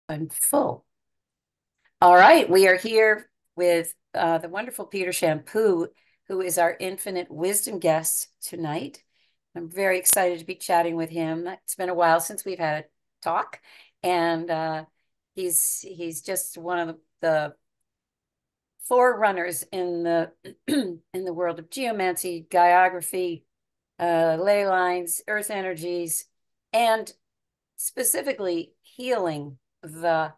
I'm full. All right, we are here with the wonderful Peter Champoux, who is our infinite wisdom guest tonight. I'm very excited to be chatting with him. It's been a while since we've had a talk, and he's just one of the forerunners in the in the world of geomancy, gaiography, ley lines, earth energies, and specifically healing the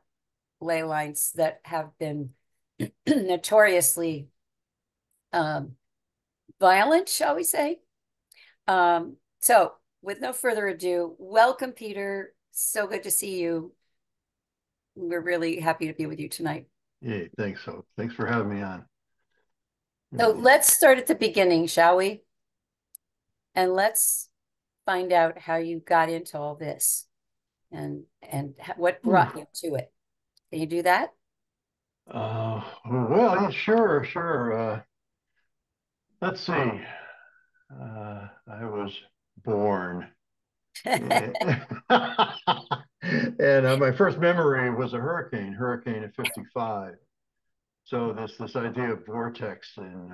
ley lines that have been notoriously um, violent, shall we say. So, with no further ado, welcome, Peter. So good to see you. We're really happy to be with you tonight. Yeah, thanks. So thanks for having me on. So, Yeah. let's start at the beginning, shall we? And let's find out how you got into all this and what brought you to it. Can you do that? Well, yeah, sure. Let's see. I was born, and my first memory was a hurricane of '55. So this idea of vortex and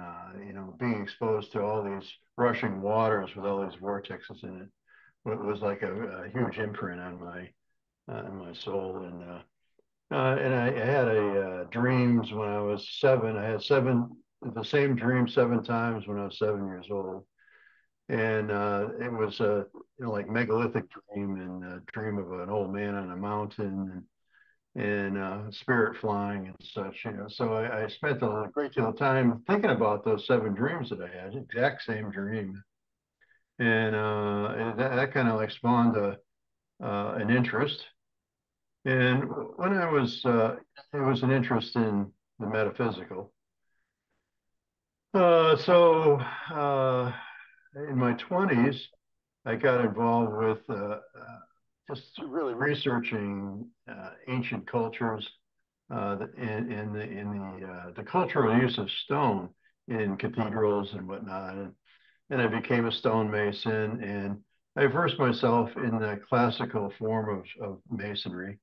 being exposed to all these rushing waters with all these vortexes in it was like a huge imprint on my soul. And I had a dreams when I was seven. I had the same dream 7 times when I was 7 years old, and it was a like megalithic dream and a dream of an old man on a mountain and spirit flying and such. So I spent a great deal of time thinking about those 7 dreams that I had, exact same dream, and that kind of like spawned an interest. And when it was an interest in the metaphysical. So in my 20s, I got involved with just really researching ancient cultures in the cultural use of stone in cathedrals and whatnot. And I became a stonemason, and I versed myself in the classical form of masonry,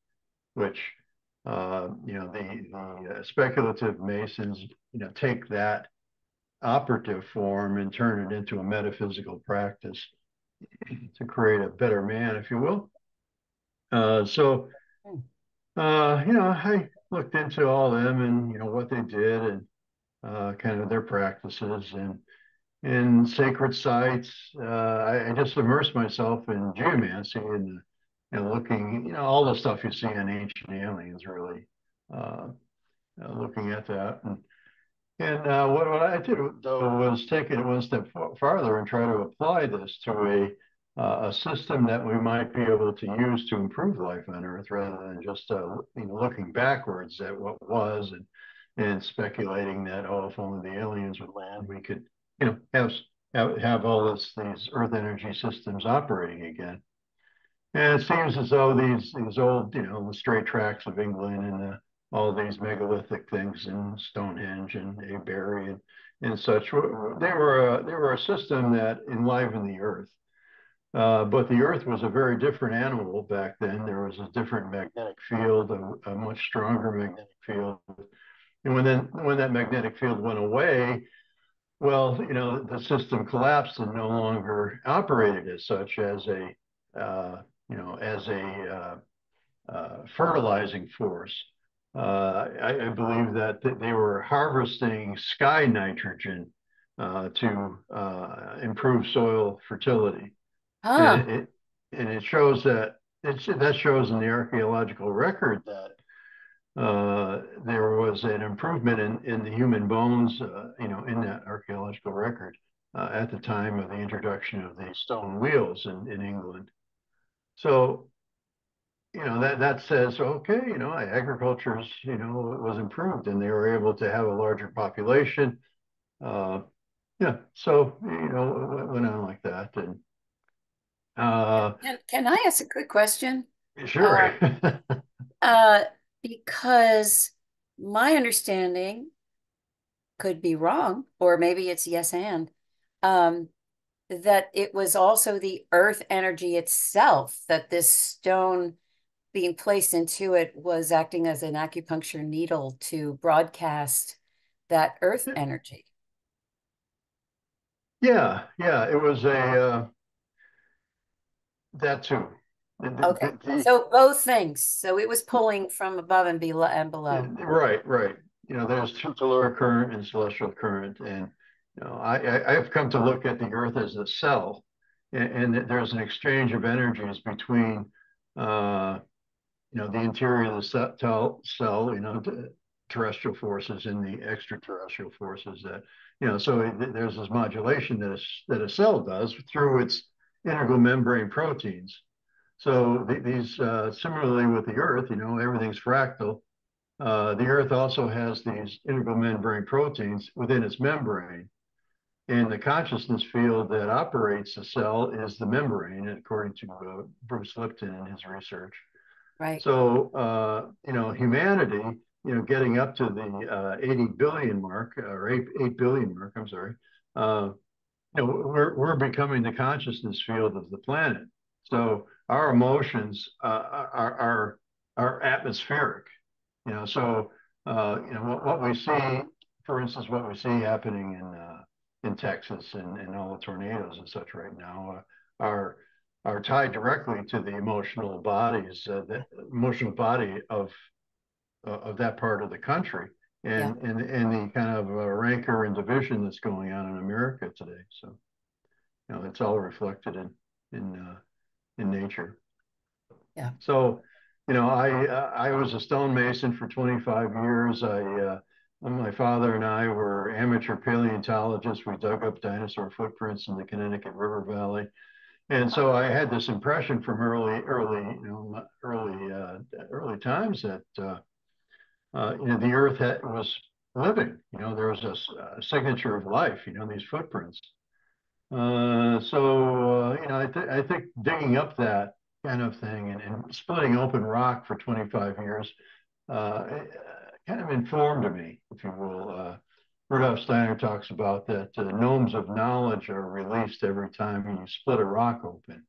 which the speculative masons take that operative form and turn it into a metaphysical practice to create a better man, if you will. So I looked into all them and what they did and kind of their practices and in sacred sites. I just immersed myself in geomancy and looking, all the stuff you see in ancient aliens, really, uh, looking at that. And what I did though was take it one step farther and try to apply this to a system that we might be able to use to improve life on Earth, rather than just looking backwards at what was and speculating that, oh, if only the aliens would land, we could have all these Earth energy systems operating again. And it seems as though these old, the straight tracks of England and all these megalithic things in Stonehenge and Avebury and such, they were a system that enlivened the Earth. But the Earth was a very different animal back then. There was a different magnetic field, a much stronger magnetic field. And when that magnetic field went away, well, the system collapsed and no longer operated as such as a fertilizing force. I believe that they were harvesting sky nitrogen to improve soil fertility, Huh. and it shows that shows in the archaeological record that there was an improvement in the human bones, in that archaeological record at the time of the introduction of the stone wheels in England. So that says, okay, agriculture's was improved and they were able to have a larger population. uh yeah, so it went on like that. And Can I ask a quick question? sure. Uh, uh, because my understanding could be wrong, or maybe it's yes and um, that it was also the earth energy itself that this stone being placed into it was acting as an acupuncture needle to broadcast that earth energy. Yeah, yeah, it was a that too. Okay. So both things. So it was pulling from above and below. Right, right. You know, there's tutelar current and celestial current, and you know, I've come to look at the Earth as a cell, and there's an exchange of energies between, uh, you know, the interior of the cell, you know, terrestrial forces and the extraterrestrial forces that, you know, so there's this modulation that a cell does through its integral membrane proteins. So these, similarly with the Earth, you know, everything's fractal. The Earth also has these integral membrane proteins within its membrane. And the consciousness field that operates the cell is the membrane, according to Bruce Lipton in his research. Right. So, you know, humanity, you know, getting up to the 80 billion mark, or 8 billion mark, I'm sorry, you know, we're becoming the consciousness field of the planet. So our emotions are atmospheric, you know. So you know what we see, for instance, what we see happening in Texas and all the tornadoes and such right now are tied directly to the emotional bodies, the emotional body of that part of the country, Yeah. and the kind of rancor and division that's going on in America today. So you know it's all reflected in nature. Yeah. So you know I was a stonemason for 25 years. My father and I were amateur paleontologists. We dug up dinosaur footprints in the Connecticut River Valley. And so I had this impression from early times that you know the Earth was living. You know, there was a signature of life. You know, these footprints. You know, I think digging up that kind of thing and splitting open rock for 25 years kind of informed me, if you will. Rudolf Steiner talks about that gnomes of knowledge are released every time you split a rock open.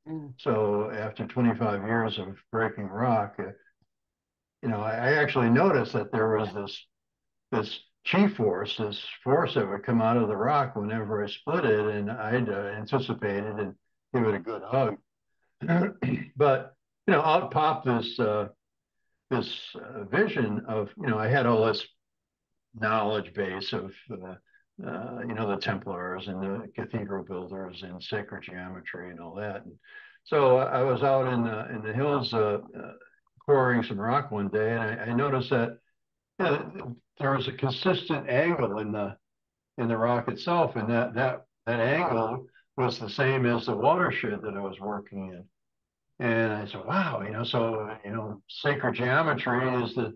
Mm. So after 25 years of breaking rock, you know, I actually noticed that there was this chi force, this force that would come out of the rock whenever I split it, and I'd anticipated and give it a good hug. But you know, out popped this vision of, you know, I had all this knowledge base of you know, the Templars and the cathedral builders and sacred geometry and all that. And so I was out in the hills quarrying some rock one day, and I noticed that, you know, there was a consistent angle in the rock itself, and that angle was the same as the watershed that I was working in. And I said, wow, you know, so, you know, sacred geometry is the,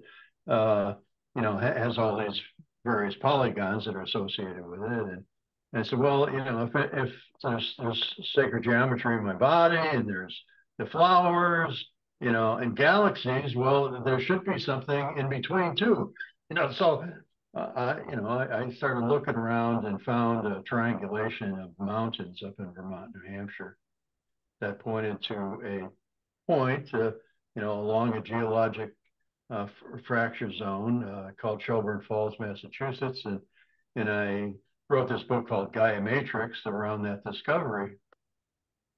you know, has all these various polygons that are associated with it. And I said, well, you know, if there's sacred geometry in my body and there's the flowers, you know, and galaxies, well, there should be something in between too. You know, so, you know, I started looking around and found a triangulation of mountains up in Vermont, New Hampshire, that pointed to a point, you know, along a geologic fracture zone called Shelburne Falls, Massachusetts, and I wrote this book called Gaia Matrix around that discovery,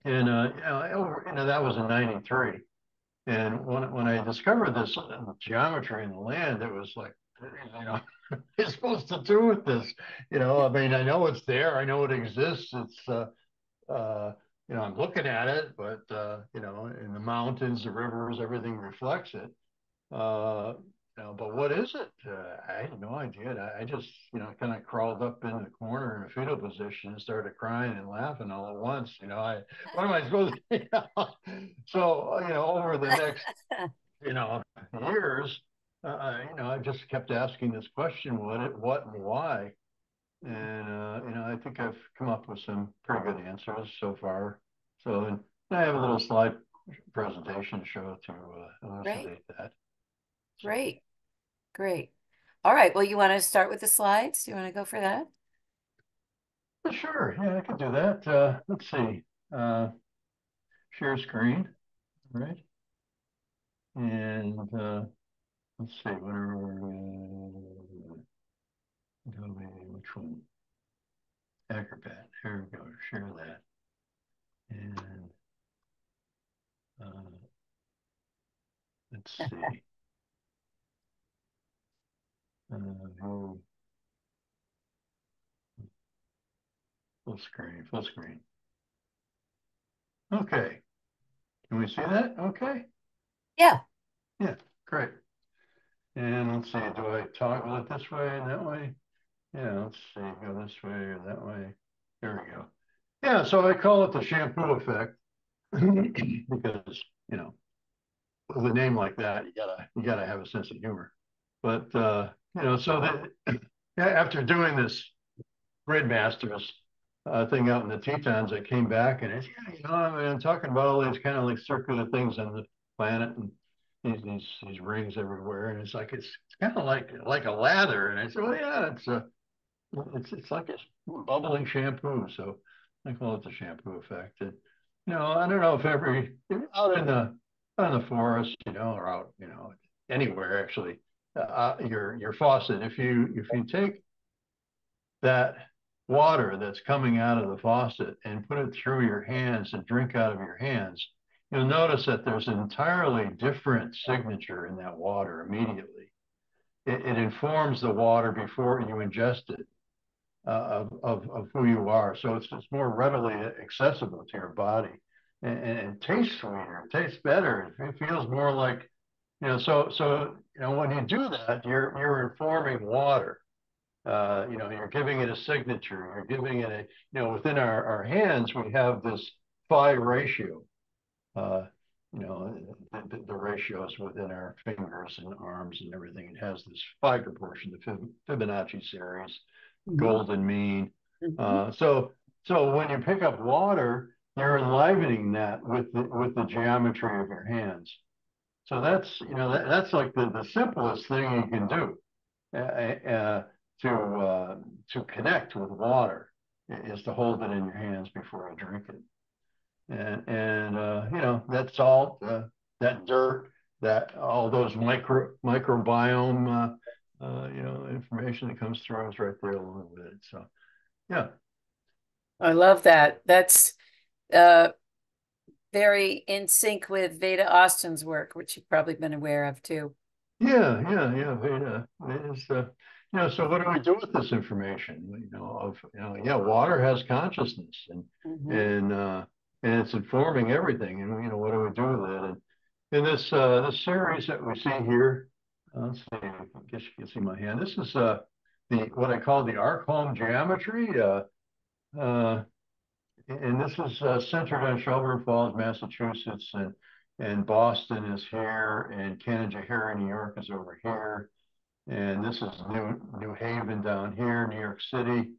and you know, that was in '93, and when I discovered this geometry in the land, it was like, you know, it's supposed to do with this, you know, I mean, I know it's there, I know it exists, it's you know, I'm looking at it, but you know, in the mountains, the rivers, everything reflects it. Uh, you know, but what is it? I had no idea. I just, you know, kind of crawled up in the corner in a fetal position and started crying and laughing all at once. You know, what am I supposed to? You know? So, you know, over the next, you know, years, you know, I just kept asking this question: what, and why? And you know, I think I've come up with some pretty good answers so far. So, and I have a little slide presentation to show to Great. elucidate that. So, Great. Great. All right. Well, you want to start with the slides? You want to go for that? sure, yeah, I can do that. Let's see. Uh, Share screen, right? And let's see, which one? Acrobat. Here we go. Share that. And let's see. Full screen, full screen. Okay. Can we see that? Okay. Yeah. Yeah, great. And let's see, do I toggle it this way and that way? Yeah, let's see, go this way or that way. There we go. Yeah, so I call it the Champoux effect because, you know, with a name like that, you gotta have a sense of humor. But you know, so that after doing this Grid Masters thing out in the Tetons, I came back and it's, yeah, you know, I mean, I'm talking about all these kind of like circular things on the planet and these rings everywhere, and it's kind of like a lather. And I said, well, yeah, it's like a bubbling shampoo. So I call it the Champoux effect. And you know, I don't know if out in the forest, you know, or out, you know, anywhere actually, your faucet. If you take that water that's coming out of the faucet and put it through your hands and drink out of your hands, you'll notice that there's an entirely different signature in that water immediately. It informs the water before you ingest it of who you are. So it's more readily accessible to your body. And it tastes sweeter, it tastes better. It feels more like, you know, so you know, when you do that, you're informing water. You know, you're giving it a signature, you're giving it a, you know, within our hands, we have this phi ratio. Uh, you know, the ratios within our fingers and arms and everything. It has this phi proportion, the Fibonacci series, golden mean. Mhm. So when you pick up water, you're enlivening that with the geometry of your hands. So that's, you know, that's like the simplest thing you can do to connect with water is to hold it in your hands before you drink it. And you know, that salt, that dirt, that all those microbiome you know, information that comes through is right there along with it. So yeah. I love that. That's uh, very in sync with Veda Austin's work, which you've probably been aware of too. Yeah. It's, you know, so what do we do with this information? You know, you know, yeah, water has consciousness Mhm. and uh, and it's informing everything. And you know, what do we do with it? And in this series that we see here, let's see, I guess you can see my hand. This is the what I call the arc home geometry. Uh, and this is centered on Shelburne Falls, Massachusetts, and Boston is here, and Canajoharie, New York is over here, and this is New Haven down here, New York City.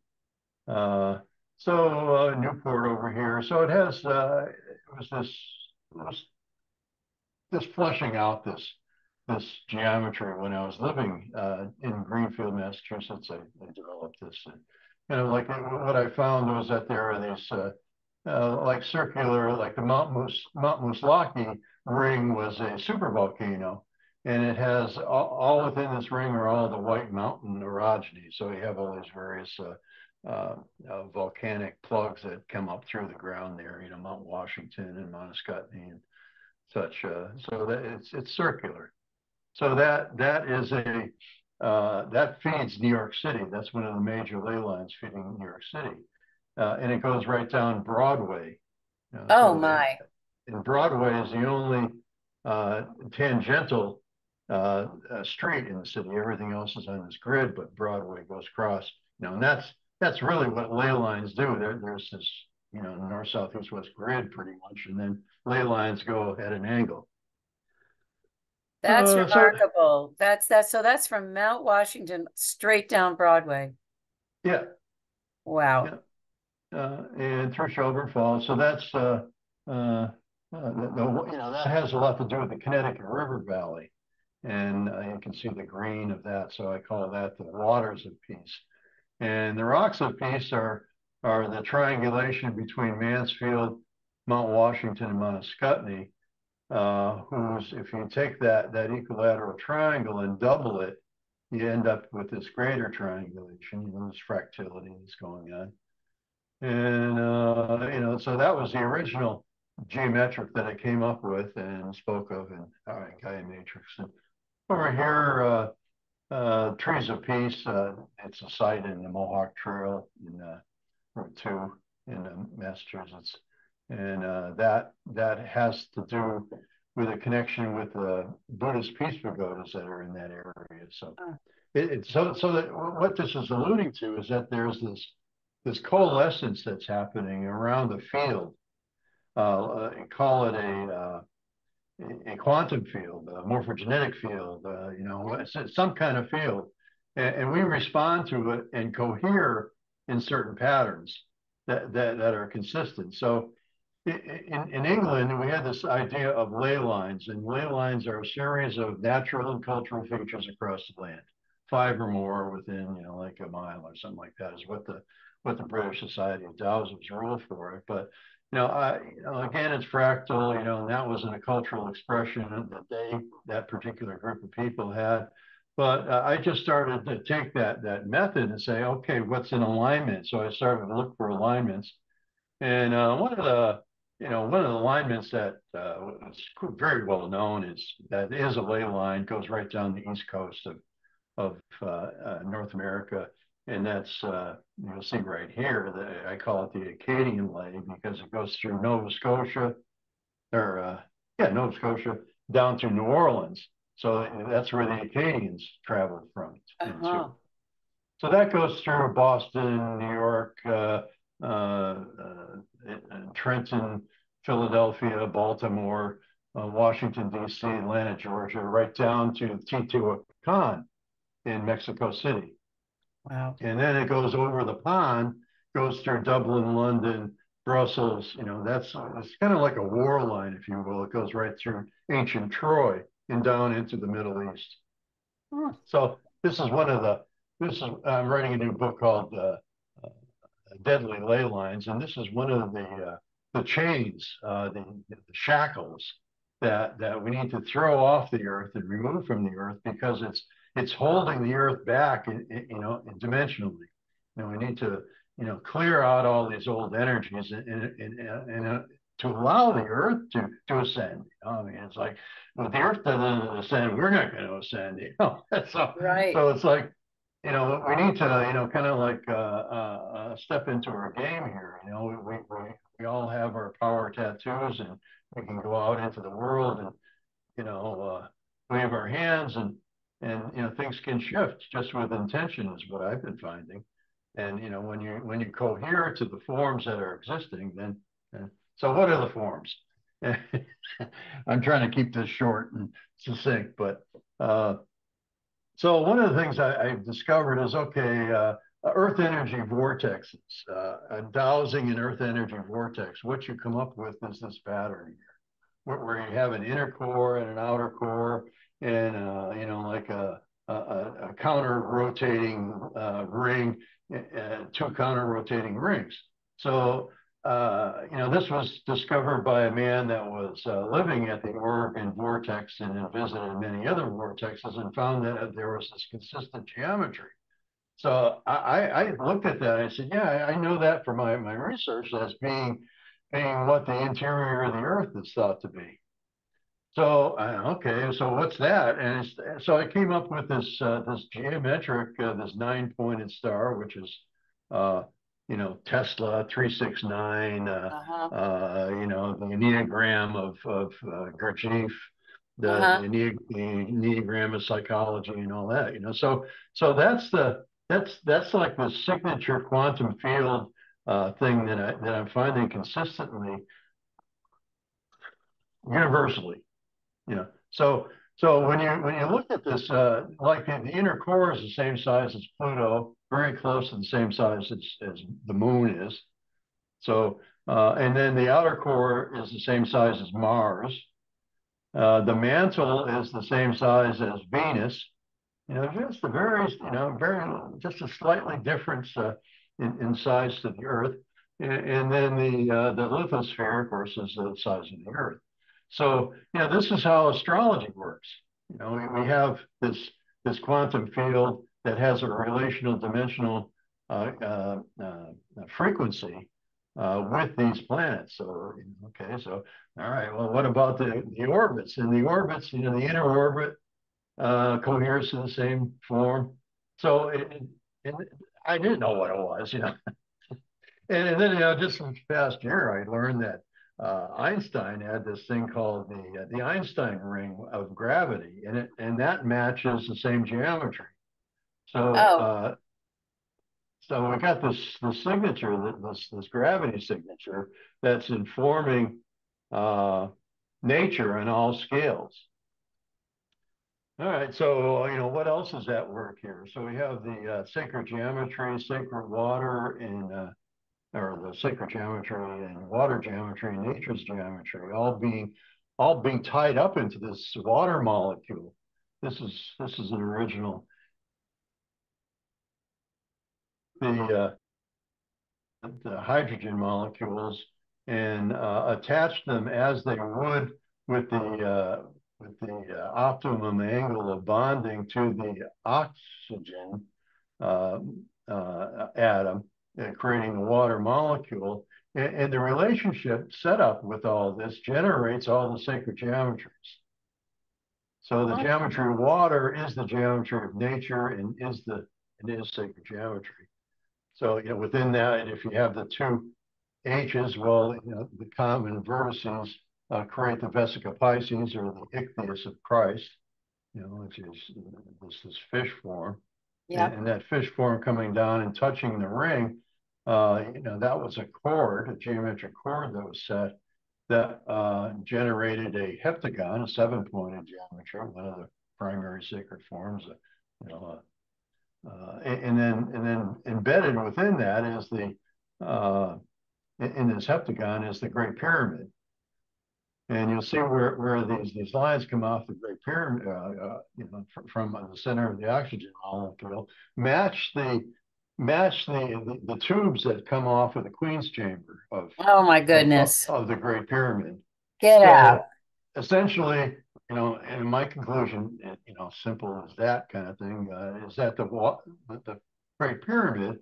Uh, Newport over here. So it has it was this fleshing out this geometry when I was living in Greenfield, Massachusetts. I developed this, and kind of like what I found was that there are these like circular, like the Mount Muslaki ring was a super volcano, and it has all within this ring are all the White Mountain orogeny. So you have all these various volcanic plugs that come up through the ground there. You know, Mount Washington and Mount Scottney and such. So that it's circular. So that is a that feeds New York City. That's one of the major ley lines feeding New York City, and it goes right down Broadway. Oh So my. and Broadway is the only tangential street in the city. Everything else is on this grid, but Broadway goes across. You know, and that's really what ley lines do. There's this, you know, north, south, east, west grid pretty much, and then ley lines go at an angle. That's So remarkable. So that's from Mount Washington straight down Broadway. yeah, Wow. yeah, and through Shelburne Falls. So that's you know, that has a lot to do with the Connecticut River Valley, and you can see the green of that. So I call that the waters of peace. And the rocks of peace are the triangulation between Mansfield, Mount Washington, and Mount Scottney. who's, if you take that equilateral triangle and double it, you end up with this greater triangulation, this fractility that's going on. And, so that was the original geometric that I came up with and spoke of in Gaia Matrix. And over here, Trees of Peace, it's a site in the Mohawk Trail in Route 2 in Massachusetts. And that has to do with a connection with the Buddhist peace pagodas that are in that area. So, so that what this is alluding to is that there's this coalescence that's happening around the field. Call it a quantum field, a morphogenetic field, it's some kind of field, and we respond to it and cohere in certain patterns that are consistent. So in England, we had this idea of ley lines, and ley lines are a series of natural and cultural features across the land, 5 or more within, like a mile or something like that is what the British Society of Taoism's rule for it. But again, it's fractal, and that wasn't a cultural expression that that particular group of people had. But I just started to take that method and say, okay, what's in alignment? So I started to look for alignments, and one of the alignments that is very well known is a ley line, goes right down the east coast of North America. And that's, you'll see right here, I call it the Acadian ley because it goes through Nova Scotia, Nova Scotia, down to New Orleans. So that's where the Acadians traveled from into. So that goes through Boston, New York, Trenton, Philadelphia, Baltimore, Washington, D.C., Atlanta, Georgia, right down to Teotihuacan in Mexico City. Wow. And then it goes over the pond, goes through Dublin, London, Brussels. It's kind of like a war line, if you will. It goes right through ancient Troy and down into the Middle East. So I'm writing a new book called Deadly Ley Lines, and this is one of the chains, the shackles that we need to throw off the earth and remove from the earth because it's holding the earth back, dimensionally. We need to, clear out all these old energies and to allow the earth to ascend. I mean, it's like, well, the earth doesn't ascend, we're not going to ascend. So Right. So it's like, we need to, kind of like step into our game here. We all have our power tattoos, and we can go out into the world and, wave our hands and things can shift just with intention is what I've been finding. And when you cohere to the forms that are existing, then so what are the forms? I'm trying to keep this short and succinct, but so one of the things I've discovered is, okay, earth energy vortexes, dowsing an earth energy vortex. What you come up with is this pattern here, where you have an inner core and an outer core, and like a counter rotating ring, 2 counter rotating rings. So this was discovered by a man that was living at the Oregon Vortex and had visited many other vortexes and found that there was this consistent geometry. So I looked at that and I said, yeah, I know that from my research as being what the interior of the earth is thought to be. So, okay, so what's that? And so I came up with this geometric, this 9-pointed star, which is, Tesla 369, the Enneagram of Gurdjieff, the Enneagram of psychology and all that, So that's like the signature quantum field thing that I'm finding consistently, universally. So when you look at this, like the inner core is the same size as Pluto, very close to the same size as the moon is. So and then the outer core is the same size as Mars. The mantle is the same size as Venus. Just a very, just a slightly difference in size to the Earth. And then the lithosphere, of course, is the size of the Earth. So, this is how astrology works. We have this quantum field that has a relational dimensional frequency with these planets. So, okay, so all right. Well, what about the orbits? And the orbits, the inner orbit coheres to the same form. So, I didn't know what it was. And then, just this past year, I learned that Einstein had this thing called the Einstein ring of gravity, and that matches the same geometry. So, Oh, we got this signature, this gravity signature that's informing uh, nature on all scales. All right, so what else is at work here? So we have the sacred geometry, sacred water, and or the sacred geometry and water geometry, nature's geometry, all being tied up into this water molecule. This is an original. The hydrogen molecules and attach them as they would with the optimum angle of bonding to the oxygen uh, atom, creating the water molecule. And the relationship set up with all this generates all the sacred geometries. So the geometry of water is the geometry of nature and is sacred geometry. So, within that, if you have the two H's, well, the common vertices create the Vesica Pisces or the ichthys of Christ, which is this fish form. yeah. And that fish form coming down and touching the ring, that was a chord, a geometric chord that was set that generated a heptagon, a seven-pointed geometry, one of the primary sacred forms, you know, and then embedded within that is in this heptagon is the Great Pyramid. And you'll see where these lines come off the Great Pyramid, from the center of the oxygen molecule, match the tubes that come off of the Queen's Chamber Oh my goodness. of the Great Pyramid. Get out. So essentially, and my conclusion, simple as that kind of thing, is that the Great Pyramid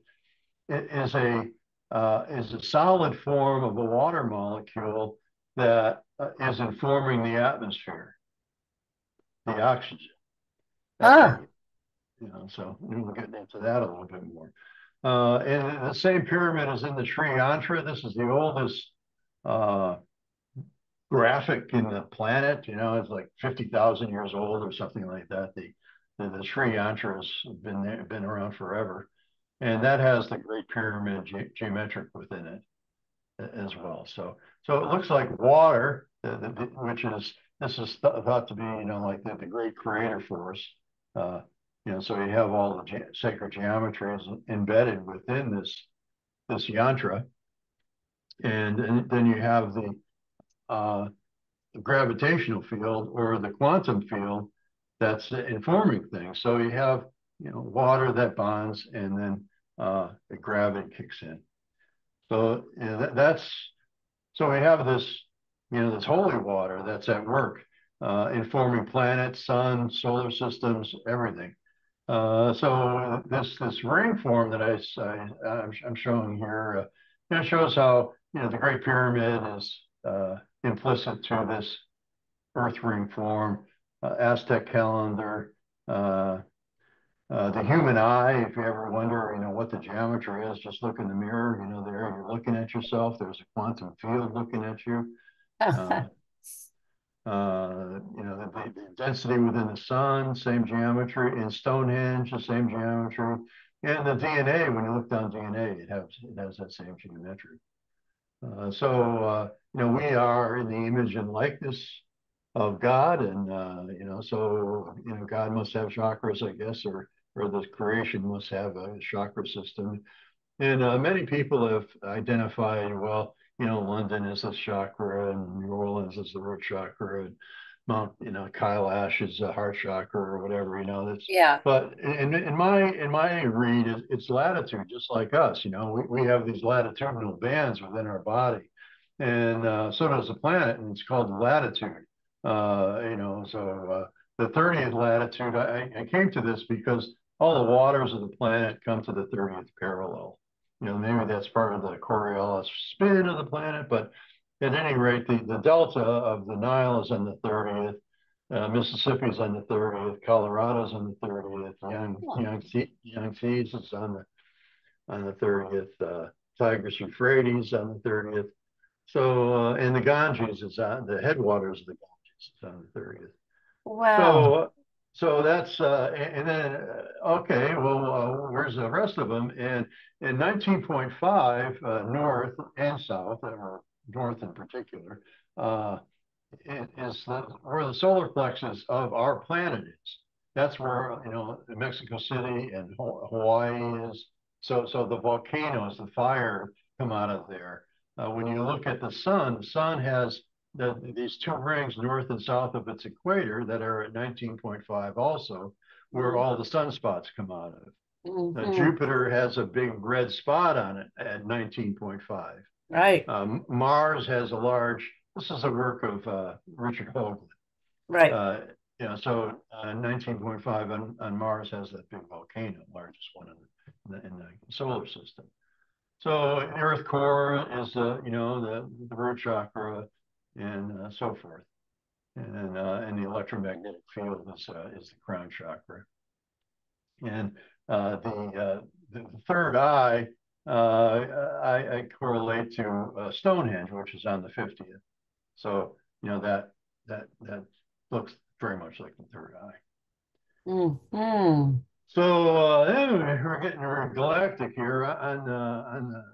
is a solid form of a water molecule that is informing the atmosphere, the oxygen. Huh. So we'll get into that a little bit more. And the same pyramid is in the Sri Yantra. This is the oldest uh, graphic in the planet. It's like 50,000 years old or something like that. The Sri Yantra has been around forever, and that has the Great Pyramid geometric within it as well. So it looks like water, which is this is thought to be like the great creator force. So you have all the sacred geometries embedded within this yantra, and then you have the gravitational field or the quantum field that's informing things. So you have water that bonds, and then the gravity kicks in. So so we have this holy water that's at work, informing planets, sun, solar systems, everything. So this ring form that I'm showing here, shows how the Great Pyramid is implicit to this Earth ring form, Aztec calendar, the human eye. If you ever wonder, what the geometry is, just look in the mirror. There you're looking at yourself. There's a quantum field looking at you. Uh, the density within the sun, same geometry. In Stonehenge, the same geometry. And the DNA, when you look down DNA, it has that same geometry. We are in the image and likeness of God, and God must have chakras, I guess, or the creation must have a chakra system. And many people have identified, well, London is the chakra, and New Orleans is the root chakra, and Mount, Kailash is the heart chakra, or whatever. That's Yeah. But in my read, it's latitude, just like us. We have these latitudinal bands within our body, and so does the planet, and it's called latitude. The 30th latitude, I came to this because all the waters of the planet come to the 30th parallel. Maybe that's part of the Coriolis spin of the planet, but at any rate, the delta of the Nile is on the 30th, Mississippi's on the 30th, Colorado's on the 30th, Yangtze is on the 30th, Tigris Euphrates on the 30th. So, and the Ganges is on the headwaters of the Ganges is on the 30th. Wow. So that's and then okay, well, where's the rest of them? And in 19.5, north and south, or north in particular, is where the solar plexus of our planet is. That's where Mexico City and Hawaii is. So the volcanoes, the fire come out of there. When you look at the sun has these two rings north and south of its equator that are at 19.5 also, where all the sunspots come out of. Jupiter has a big red spot on it at 19.5. Right. Mars has a large, this is a work of Richard Hoagland. Right. 19.5 on Mars has that big volcano, largest one in the solar system. So Earth core is the root chakra and so forth, and the electromagnetic field is the crown chakra, and the third eye I correlate to Stonehenge, which is on the 50th. So that looks very much like the third eye. Mm-hmm. So anyway, we're getting galactic here.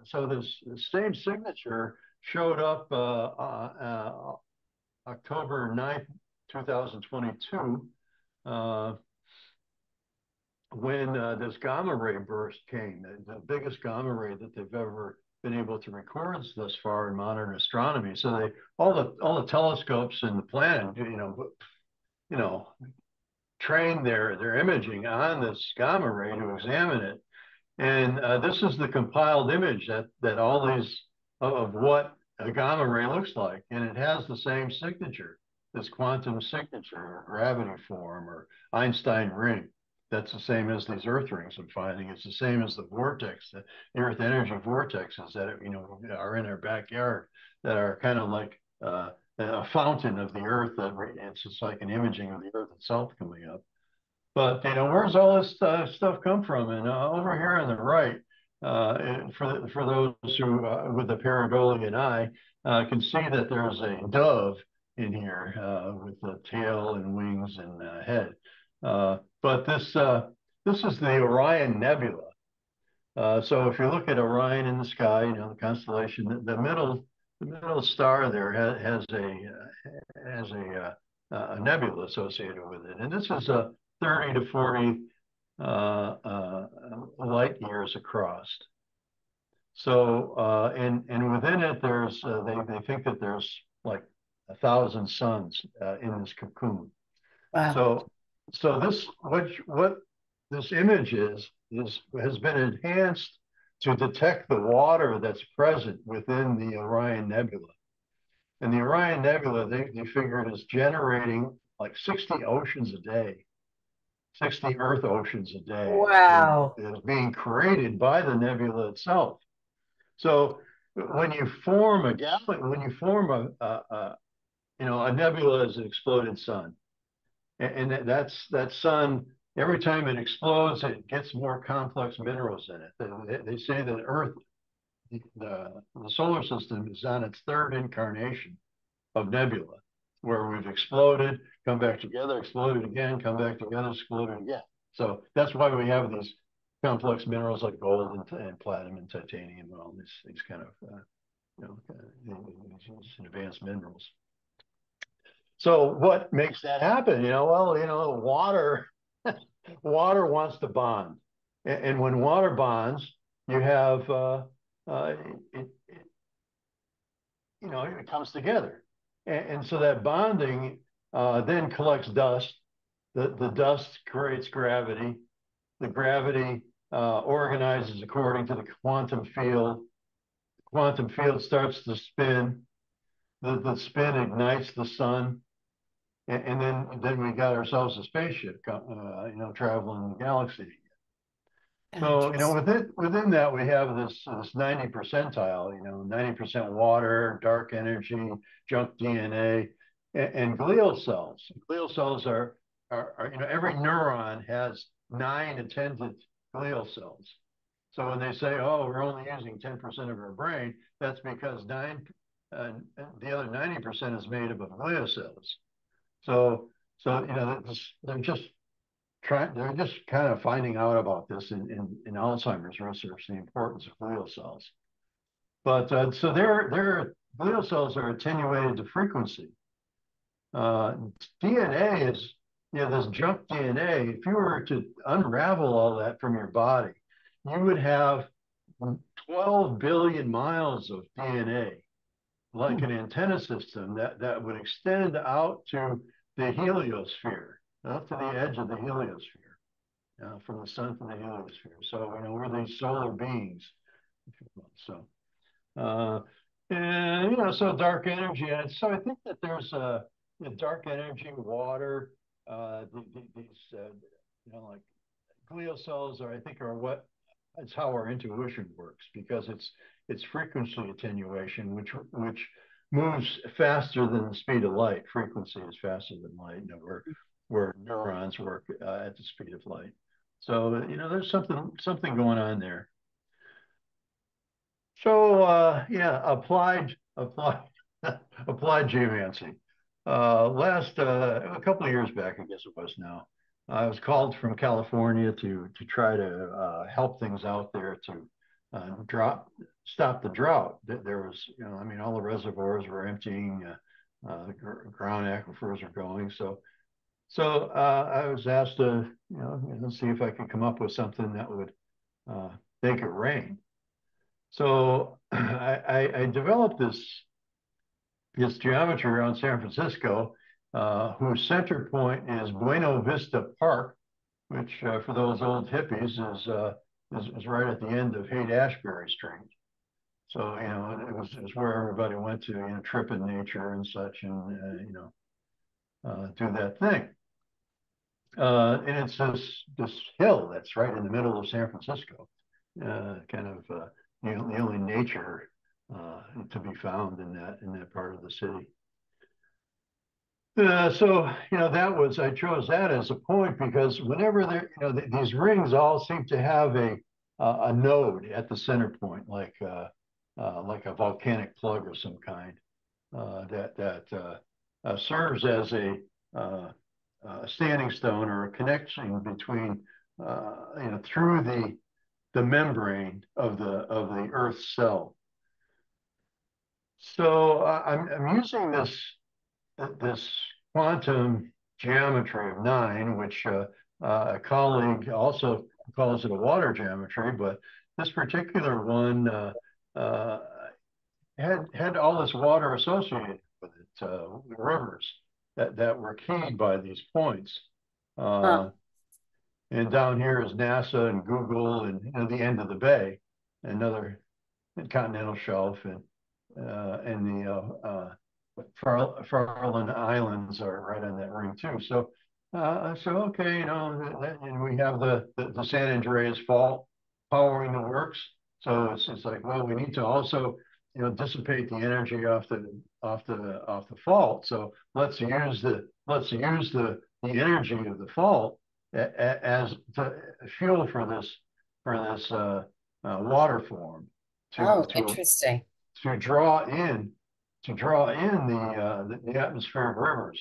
So this same signature showed up October 9th, 2022, when this gamma ray burst came, the biggest gamma ray that they've ever been able to record thus far in modern astronomy. So all the telescopes in the planet, trained their imaging on this gamma ray to examine it. And this is the compiled image that all these of what a gamma ray looks like, and it has the same signature, this quantum signature, or gravity form, or Einstein ring. That's the same as these Earth rings I'm finding. It's the same as the vortex, the Earth energy vortexes that are in our backyard, that are kind of like a fountain of the Earth. It's just like an imaging of the Earth itself coming up. But where's all this stuff come from? And over here on the right, for those who with the pareidolia eye can see that there's a dove in here with the tail and wings and head. But this is the Orion Nebula. So if you look at Orion in the sky, the constellation, the middle star there has a nebula associated with it, and this is a 30 to 40 light years across. So and within it, there's they think that there's like 1,000 suns in this cocoon. Wow. So this what this image has been enhanced to detect the water that's present within the Orion Nebula. And the Orion Nebula, they figured, is generating like 60 oceans a day, 60 Earth oceans a day. Wow. Is being created by the nebula itself. So when you form a galaxy, when you form a nebula is an exploded sun, and that sun, every time it explodes, it gets more complex minerals in it. They say that Earth, the solar system, is on its third incarnation of nebula, where we've exploded, come back together, exploded again, come back together, exploded again. So that's why we have these complex minerals like gold and platinum and titanium and all these kind of these advanced minerals. So what makes that happen? Water water wants to bond, and when water bonds, you have it comes together, and so that bonding then collects dust. The dust creates gravity. The gravity organizes according to the quantum field. The quantum field starts to spin. the spin ignites the sun, and then we got ourselves a spaceship, traveling the galaxy. So, within that, we have this 90 percentile, 90% water, dark energy, junk DNA, and glial cells. Glial cells are every neuron has 9 attendant glial cells. So when they say, oh, we're only using 10% of our brain, that's because the other 90% is made up of glial cells. So they're just kind of finding out about this in Alzheimer's research, the importance of glial cells. But so their glial cells are attenuated to frequency. DNA is, this junk DNA, if you were to unravel all that from your body, you would have 12 billion miles of DNA, like an antenna system that would extend out to the heliosphere, up to the edge of the heliosphere, from the sun to the heliosphere. So, we're these solar beings, if you will. So, so dark energy. And so I think that there's dark energy, water, these, like glial cells I think are what, it's how our intuition works, because it's frequency attenuation, which moves faster than the speed of light. Frequency is faster than light, where neurons work at the speed of light. So there's something going on there. So applied geomancy. A couple of years back, I guess it was now, I was called from California to try to help things out there to stop the drought. There was, all the reservoirs were emptying, the ground aquifers are going. So I was asked to, see if I could come up with something that would make it rain. So I developed this geometry around San Francisco, whose center point is Buena Vista Park, which for those old hippies is right at the end of Haight-Ashbury Street. So it was where everybody went to trip in nature and such, and do that thing. And it's this hill that's right in the middle of San Francisco, kind of the only nature to be found in that part of the city. So I chose that as a point because whenever these rings all seem to have a node at the center point, like a volcanic plug of some kind, that serves as a standing stone or a connection between through the membrane of the Earth's cell. So I'm using this quantum geometry of 9, which a colleague also calls it a water geometry, but this particular one had all this water associated with it, rivers that were keyed by these points. And down here is NASA and Google and the end of the bay, another continental shelf, and the Farallon Islands are right on that ring too. So okay, and we have the San Andreas Fault powering the works. So it's like, well, we need to also dissipate the energy off the fault. So let's use the energy of the fault as fuel for this water form interesting. to draw in the atmospheric rivers.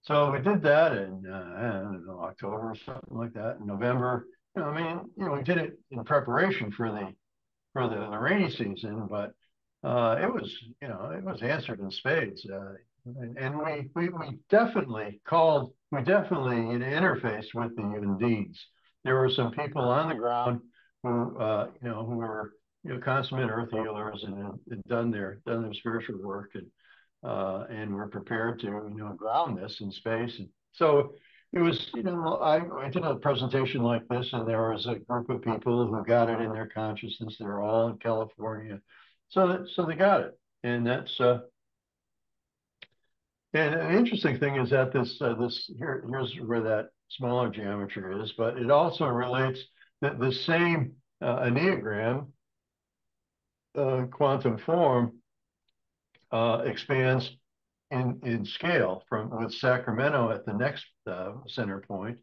So we did that in I don't know, October or something like that. In November, we did it in preparation for the rainy season, but it was answered in spades. And we definitely interfaced with the Undeeds. There were some people on the ground who were consummate earth healers and had done their spiritual work and were prepared to ground this in space. And so it was, I did a presentation like this, and there was a group of people who got it in their consciousness. They're all in California, so they got it, and that's And an interesting thing is that here's where that smaller geometry is, but it also relates that the same enneagram quantum form expands in scale from with Sacramento at the next center point.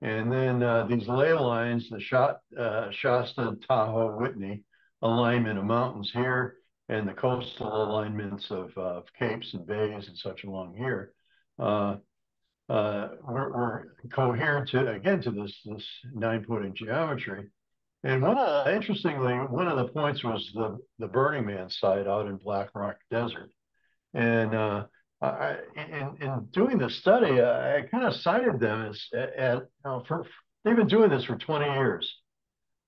And then these ley lines, the Shasta, Tahoe, Whitney alignment of mountains here, and the coastal alignments of capes and bays and such along here, we're coherent to again to this 9-point geometry. And interestingly, one of the points was the Burning Man site out in Black Rock Desert. And in doing the study, I kind of cited them as they've been doing this for 20 years,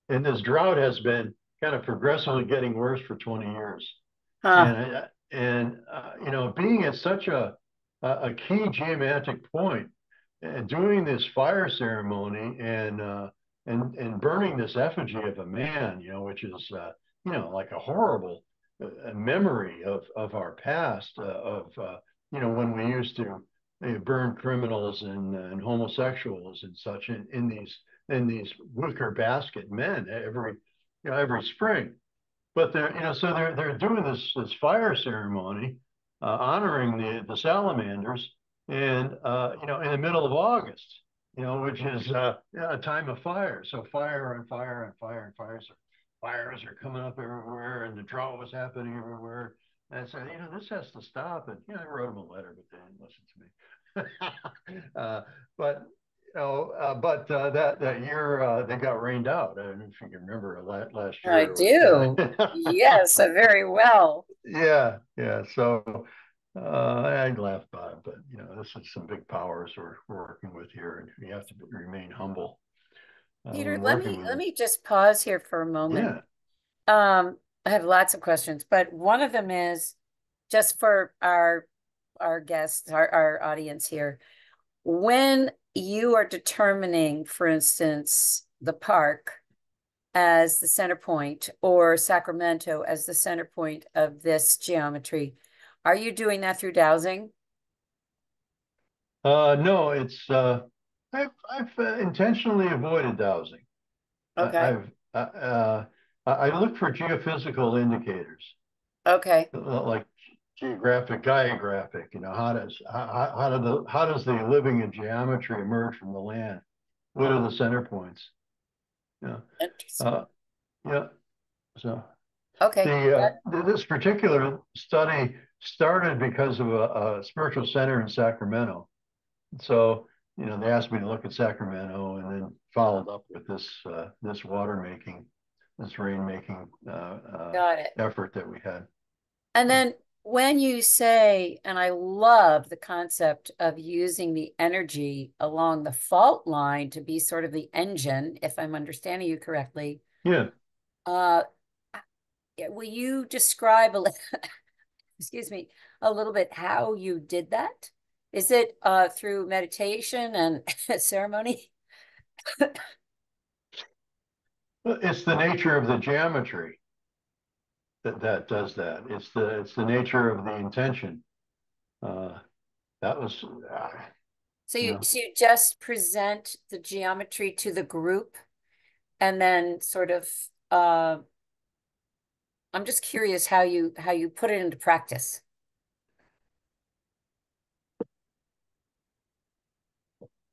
and this drought has been kind of progressively getting worse for 20 years. Huh. And being at such a key geomantic point, and doing this fire ceremony and burning this effigy of a man, which is like a horrible memory of our past, when we used to burn criminals and homosexuals and such in these wicker basket men every spring. But they're doing this fire ceremony, honoring the salamanders, and in the middle of August, which is a time of fire. So fire and fire and fire and fires are coming up everywhere, and the drought was happening everywhere. And I said, this has to stop. And I wrote them a letter, but they didn't listen to me. That year they got rained out. I don't know if you can remember last I year. It do. was Yes, very well. yeah, yeah. So I laugh about it, but this is some big powers we're working with here, and you have to remain humble Peter, when let working me with let them. me just pause here for a moment. Yeah. I have lots of questions, but one of them is just for our guests, our audience here. When you are determining, for instance, the park as the center point or Sacramento as the center point of this geometry, are you doing that through dowsing? No, I've intentionally avoided dowsing. Okay. I look for geophysical indicators Okay. like geographic, Gaia-graphic. How does the living in geometry emerge from the land? What are the center points? Yeah. Interesting. Uh, yeah. So Okay. this particular study started because of a spiritual center in Sacramento. So they asked me to look at Sacramento, and then followed up with this this rain making Got it. effort that we had. And then when you say, and I love the concept of using the energy along the fault line to be sort of the engine, if I'm understanding you correctly, Yeah. uh, will you describe excuse me, a little bit how you did that? Is it through meditation and ceremony? It's the nature of the geometry that does that. It's the nature of the intention. Uh, that was, So you you know, so you just present the geometry to the group and then sort of I'm just curious how you put it into practice.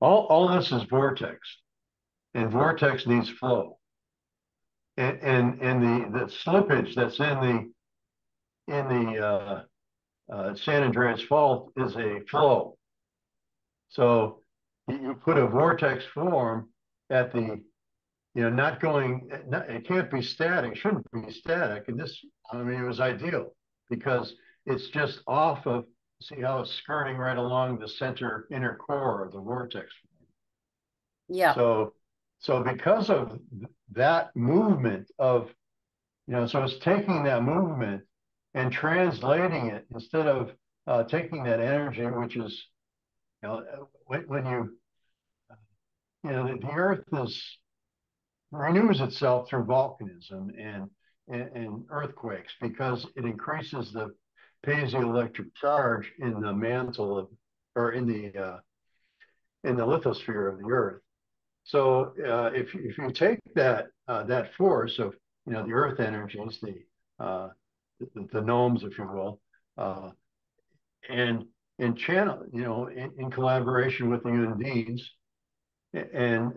all this is vortex, and vortex needs flow, and the slippage that's in the San Andreas Fault is a flow. So you put a vortex form at the, not going, it can't be static, it shouldn't be static. And it was ideal because it's just off of, see how it's skirting right along the center inner core of the vortex. Yeah. So, so because of that movement so it's taking that movement and translating it instead of taking that energy, which is, when the earth renews itself through volcanism and earthquakes because it increases piezoelectric charge in the mantle of, or in the lithosphere of the Earth. So if you take that force of the Earth energies, the gnomes, if you will, uh, and channel in collaboration with the Undines, and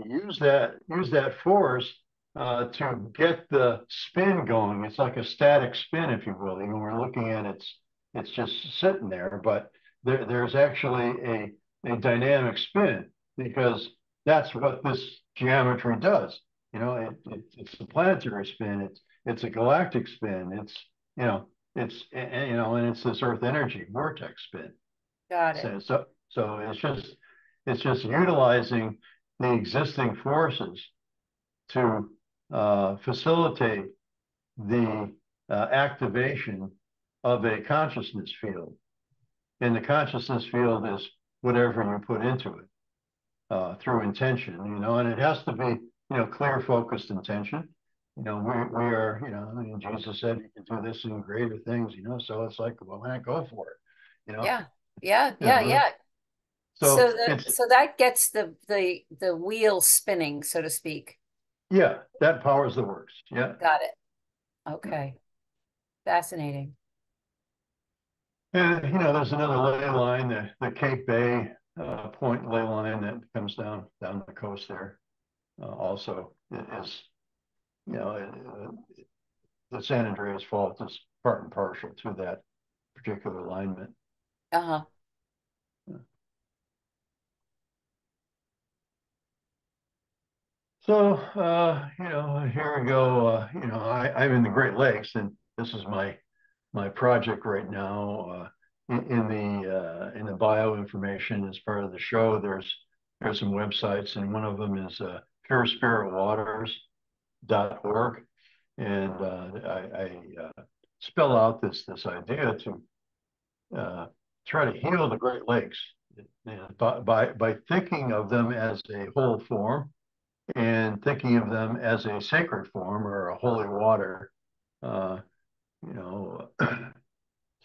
use that force to get the spin going. It's like a static spin, if you will. We're looking at it's just sitting there, but there's actually a dynamic spin, because that's what this geometry does. It's a planetary spin. It's a galactic spin. And it's this Earth energy vortex spin. Got it. So it's just utilizing the existing forces to facilitate the activation of a consciousness field. And the consciousness field is whatever you put into it through intention, and it has to be, clear, focused intention. We are, I mean, Jesus said you can do this and greater things, so it's like, well, man, go for it, you know. Yeah. Yeah. Yeah, Yeah. Yeah. so it's So that gets the wheel spinning, so to speak. yeah, that powers the works. Yeah. Got it. Okay. Fascinating. And there's another ley line, the Cape Bay Point ley line that comes down the coast there. Also, it is, the San Andreas Fault is part and parcel to that particular alignment. Uh-huh. So, here we go. I'm in the Great Lakes, and this is my project right now. In the bioinformation as part of the show, there's some websites, and one of them is purespiritwaters.org, and I spell out this idea to try to heal the Great Lakes, by thinking of them as a whole form, and thinking of them as a sacred form or a holy water. Uh, you know,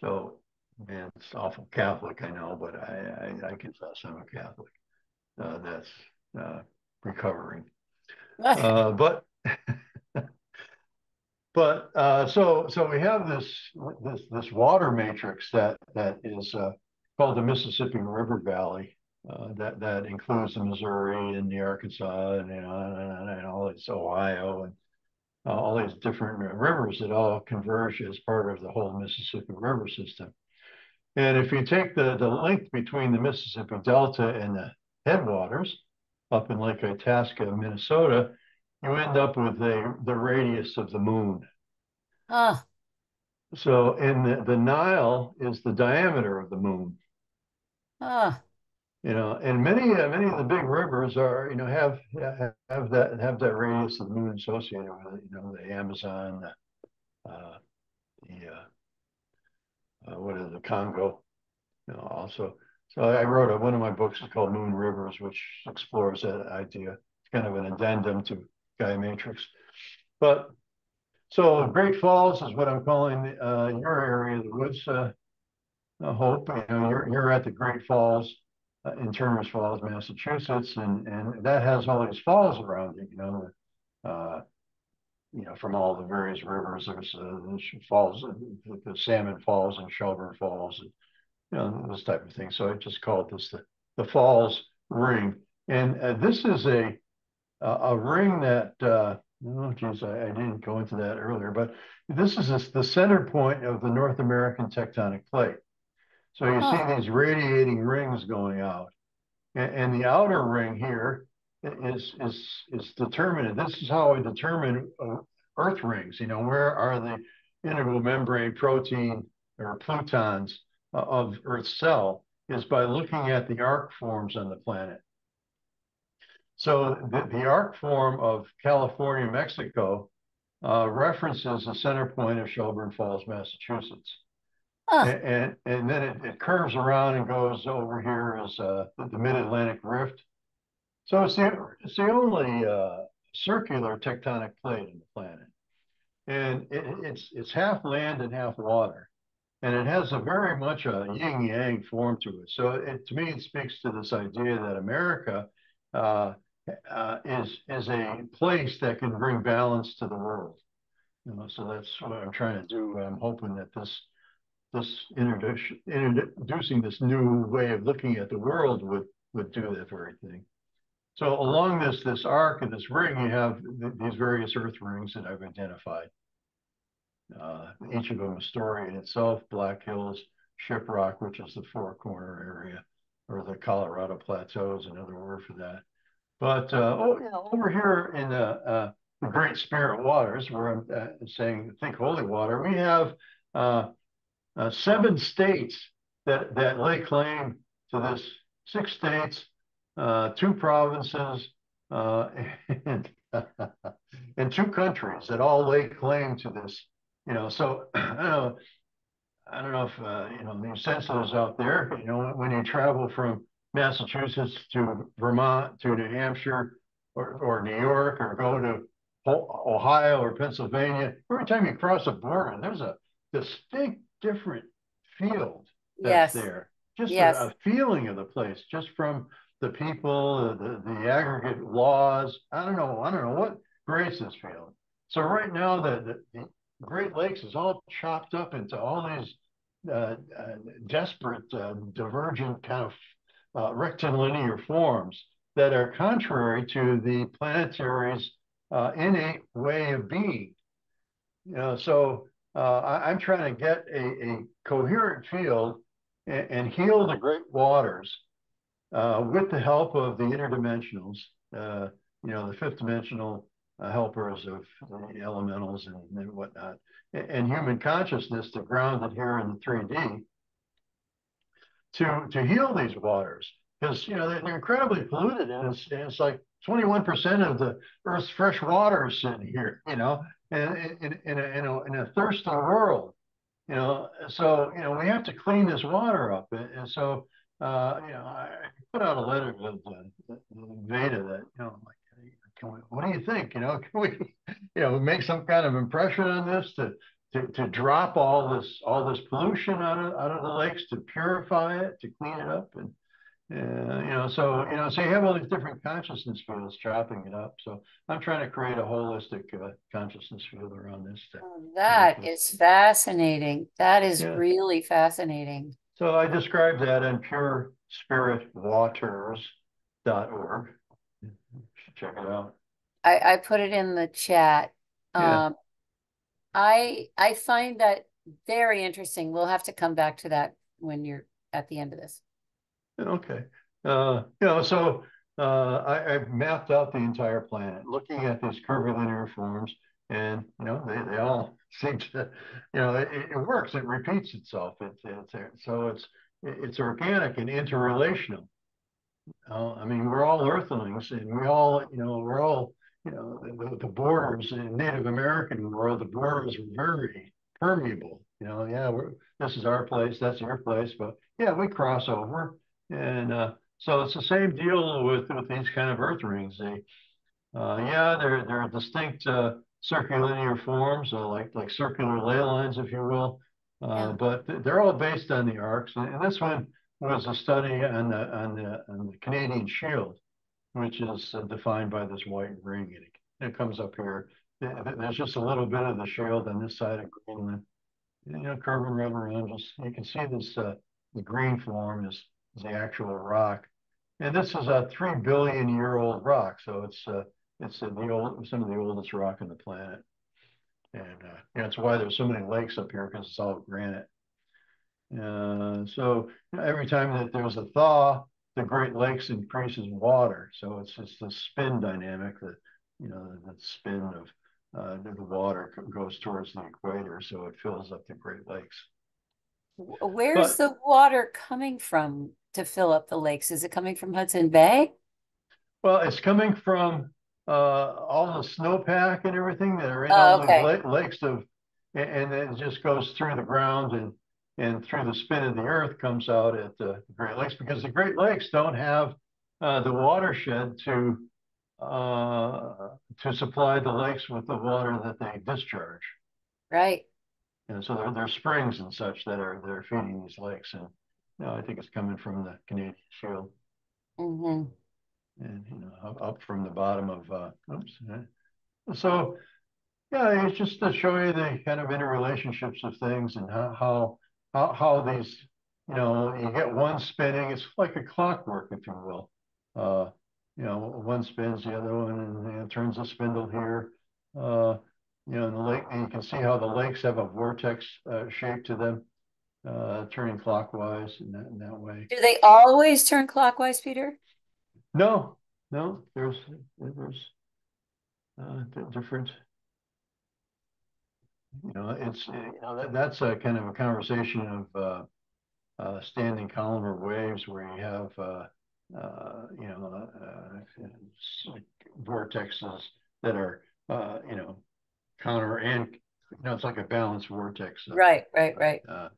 so, man, it's awful Catholic, I know, but I confess I'm a Catholic. That's recovering. But so we have this water matrix that is called the Mississippi River Valley, that includes the Missouri and the Arkansas, and all this Ohio, and all these different rivers that all converge as part of the whole Mississippi River system. And if you take the length between the Mississippi Delta and the headwaters up in Lake Itasca, Minnesota, you end up with the radius of the moon. Huh. So, and the Nile is the diameter of the moon. Huh. And many of the big rivers are, have that radius of the moon associated with it. The Amazon, what is the Congo, also. So I wrote one of my books is called Moon Rivers, which explores that idea. It's kind of an addendum to Gaia Matrix. But so Great Falls is what I'm calling your area of the woods. Hope, you're at the Great Falls in Turners Falls, Massachusetts, and that has all these falls around it. Uh, from all the various rivers. There's falls, the Salmon Falls and Shelburne Falls, and this type of thing. So I just call this the Falls Ring, and this is a ring that. Oh, geez, I didn't go into that earlier, but this is the center point of the North American tectonic plate. So you see Huh. these radiating rings going out, and the outer ring here is determined. This is how I determine Earth rings. Where are the integral membrane protein or plutons of Earth's cell, is by looking at the arc forms on the planet. So the arc form of California, Mexico, references the center point of Shelburne Falls, Massachusetts. Huh. And then it curves around and goes over here as the Mid-Atlantic Rift. So it's the only circular tectonic plate on the planet, and it's half land and half water. and it has a very much a yin yang form to it. So to me, it speaks to this idea that America uh, is a place that can bring balance to the world. So that's what I'm trying to do. I'm hoping that introducing this new way of looking at the world would do that very thing. So along this arc and this ring, you have these various earth rings that I've identified. Each of them a story in itself. Black Hills, Shiprock, which is the Four Corner area, or the Colorado Plateau is another word for that. But over here in the Great Spirit Waters, where I'm saying think holy water, we have 7 states that lay claim to this. 6 states, 2 provinces, and and 2 countries that all lay claim to this. So I don't know if the sensitive out there. When you travel from Massachusetts to Vermont to New Hampshire or New York, or go to Ohio or Pennsylvania, every time you cross a border, there's a distinct different field that's Yes. there. Just Yes. a feeling of the place, just from the people, the aggregate laws. I don't know what creates this feeling. So right now, the Great Lakes is all chopped up into all these desperate, divergent kind of rectilinear forms that are contrary to the planetary's innate way of being. So I'm trying to get a coherent field and heal the great waters with the help of the interdimensionals, the fifth dimensional helpers of the elementals and whatnot, and human consciousness to ground it here in the 3D to heal these waters. Because they're incredibly polluted, and it's like 21% of the Earth's fresh water is sitting here, and in a thirsty world. So we have to clean this water up, and so I put out a letter to Veda that what do you think? Can we make some kind of impression on this to drop all this pollution out of the lakes, to purify it, to clean it up, and so you have all these different consciousness fields chopping it up. So I'm trying to create a holistic consciousness field around this Oh, to make that this. is fascinating. That is Yeah. really fascinating. So I described that in purespiritwaters.org. You should check it out. I put it in the chat. Yeah. Um, I find that very interesting. We'll have to come back to that when you're at the end of this. Okay. So I've mapped out the entire planet, looking at these curvilinear forms, and they all seem to, it works. It repeats itself. It's organic and interrelational. I mean, we're all Earthlings, and we're all, the borders in Native American world, the borders are very permeable. Yeah, this is our place, that's your place, but yeah, we cross over, and so it's the same deal with these kind of Earth rings. Yeah, they're distinct circulinear forms, like circular ley lines, if you will, Yeah. but they're all based on the arcs, and this one was a study on the Canadian Shield, which is defined by this white ring. It comes up here. There's just a little bit of the shield on this side of Greenland, curving right around. Just you can see this. The green form is the actual rock, and this is a 3 billion-year-old rock. So it's some of the oldest rock on the planet, and that's why there's so many lakes up here, because it's all granite. So every time that there's a thaw, the Great Lakes increases water. So it's just the spin dynamic that, the spin of the water goes towards the equator. So it fills up the Great Lakes. Where's But, the water coming from to fill up the lakes? Is it coming from Hudson Bay? well, it's coming from all the snowpack and everything that are in all Oh, those okay. lakes and then it just goes through the ground and through the spin of the earth comes out at the Great Lakes, because the Great Lakes don't have the watershed to supply the lakes with the water that they discharge. Right. And so there's springs and such that are feeding these lakes, and I think it's coming from the Canadian Shield, Mm-hmm. and up from the bottom of oops. So yeah, it's just to show you the kind of interrelationships of things and how these, you get one spinning. It's like a clockwork, if you will. Uh, one spins, the other one, and turns the spindle here. In the lake, and you can see how the lakes have a vortex shape to them, turning clockwise in that way. Do they always turn clockwise, Peter? No, no, there's different. It's that's a kind of a conversation of standing columnar waves where you have vortexes that are counter and it's like a balanced vortex, Right, right, right, uh,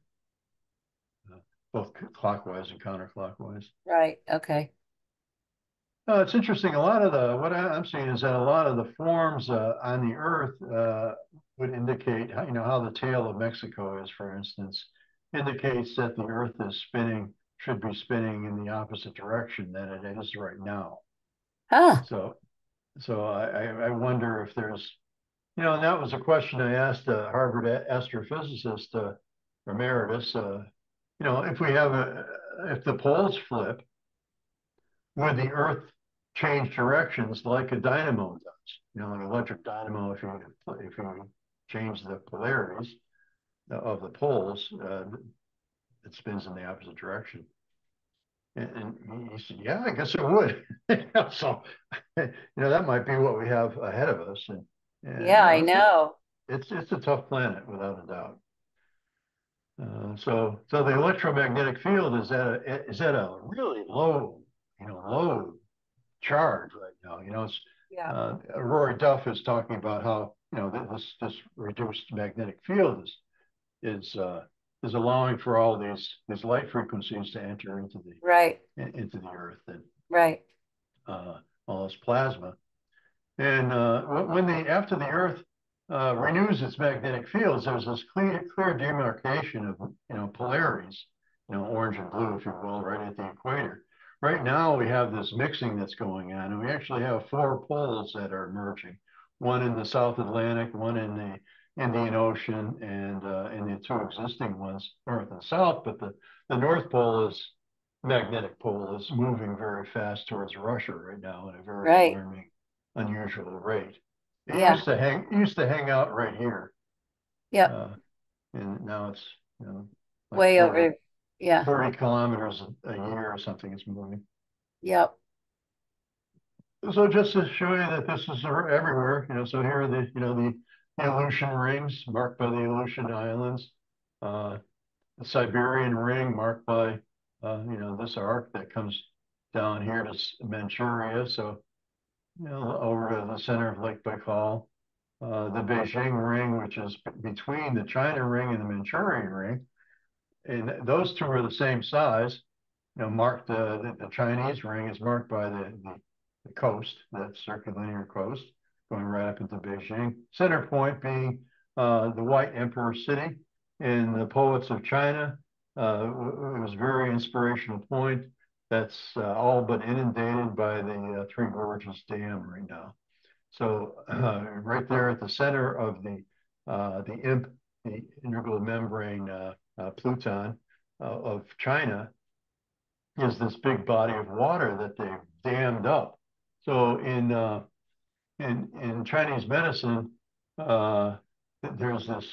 both clockwise and counterclockwise. right. Okay. It's interesting. A lot of what I'm seeing is that a lot of the forms on the Earth would indicate how the tail of Mexico is, for instance, indicates that the Earth is spinning, should be spinning in the opposite direction than it is right now. Huh. So I wonder if there's, and that was a question I asked a Harvard astrophysicist emeritus. If we have if the poles flip, would the Earth change directions like a dynamo does? Like an electric dynamo, if you change the polarities of the poles, it spins in the opposite direction. And he said, "Yeah, I guess it would." So, that might be what we have ahead of us. And Yeah, I know. it's a tough planet without a doubt. So the electromagnetic field is at a really low charge right now. It's Yeah. Rory Duff is talking about how this reduced magnetic field is allowing for all these light frequencies to enter Right, into the Earth and right, all this plasma. And after the Earth renews its magnetic fields, there's this clear demarcation of polarities, orange and blue, if you will, right at the equator. Right now, we have this mixing that's going on, and we actually have four poles that are merging. One in the South Atlantic, one in the Indian Ocean, and the two existing ones, North and South. But the North Pole magnetic pole is moving very fast towards Russia right now at a very right. alarming, unusual rate. It Yeah. used to hang out right here, Yep. uh, and now it's like Way over. Yeah. 40 kilometers a year or something. It's moving. Yep. So just to show you that this is everywhere, so here are the Aleutian rings marked by the Aleutian Islands, the Siberian ring marked by this arc that comes down here to Manchuria. So over to the center of Lake Baikal, the Beijing ring, which is between the China ring and the Manchurian ring, and those two are the same size. Marked the Chinese ring is marked by the coast, that circular coast, going right up into Beijing. Center point being the White Emperor City. In the Poets of China, it was a very inspirational point. That's all but inundated by the Three Gorges Dam right now. So right there at the center of the integral membrane Pluton of China is this big body of water that they've dammed up. So in Chinese medicine, uh, there's this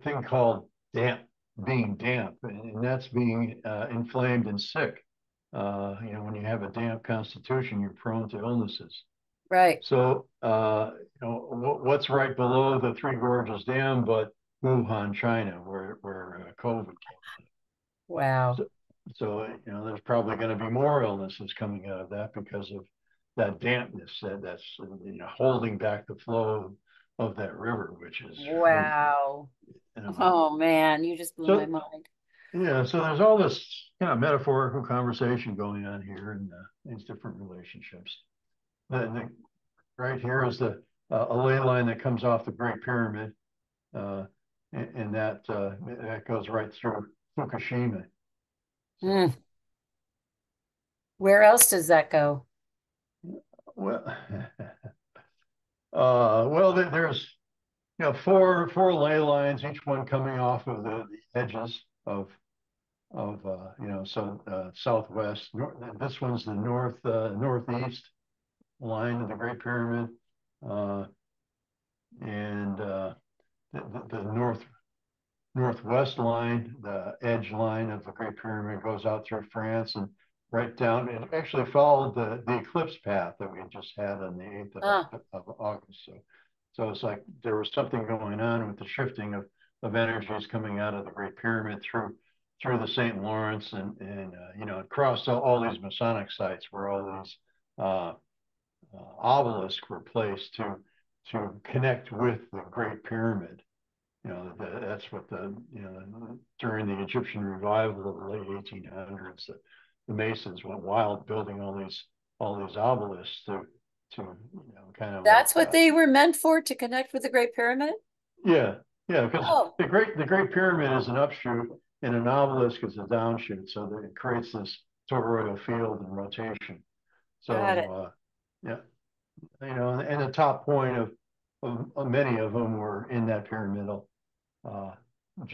thing called being damp, and that's being inflamed and sick. When you have a damp constitution, you're prone to illnesses. Right. So, what's right below the Three Gorges Dam, but Wuhan, China, where COVID came. Wow. So, there's probably going to be more illnesses coming out of that because of that dampness that's holding back the flow of that river, which is really, Wow. you know. Oh man, you just blew my So, mind. yeah, so there's all this metaphorical conversation going on here and these different relationships. Right here is a ley line that comes off the Great Pyramid. Uh, and that goes right through Fukushima. So, Mm. Where else does that go? well, there's four ley lines, each one coming off of the edges of southwest. This one's the northeast line of the Great Pyramid, uh, and the northwest line, the edge line of the Great Pyramid, goes out through France and right down. It actually followed the eclipse path that we just had on the 8th Ah, of August. So it's like there was something going on with the shifting of energies coming out of the Great Pyramid through the St. Lawrence and it crossed all these Masonic sites where all these uh, obelisks were placed to connect with the Great Pyramid. That's what during the Egyptian revival of the late 1800s, the Masons went wild building all these obelisks to kind of like that's what they were meant for, to connect with the Great Pyramid? yeah, yeah, because Oh, the Great Pyramid is an upshoot and an obelisk is a downshoot, so that it creates this toroidal field and rotation. got it. So yeah, and the top point of many of them were in that pyramidal uh,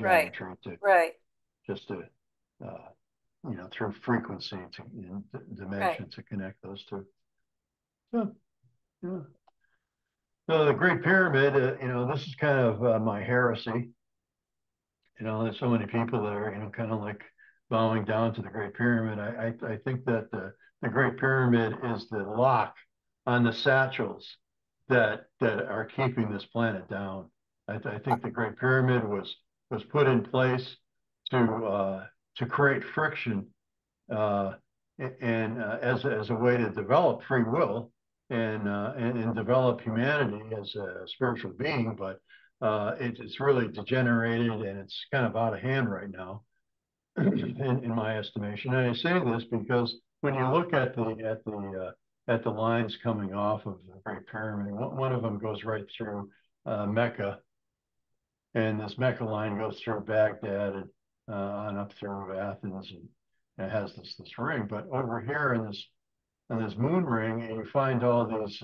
Right, geometry to right, just to through frequency and right. dimension to connect those two. So, yeah. So the Great Pyramid, this is kind of my heresy. There's so many people that are kind of like bowing down to the Great Pyramid. I think that the Great Pyramid is the lock on the satchels that are keeping this planet down. I think the Great Pyramid was put in place to create friction uh, and as a way to develop free will and develop humanity as a spiritual being, but it's really degenerated and it's kind of out of hand right now, in my estimation. And I say this because when you look at the lines coming off of the Great Pyramid, one of them goes right through Mecca, and this Mecca line goes through Baghdad and on up through Athens, and it has this ring. But over here in this moon ring, you find all these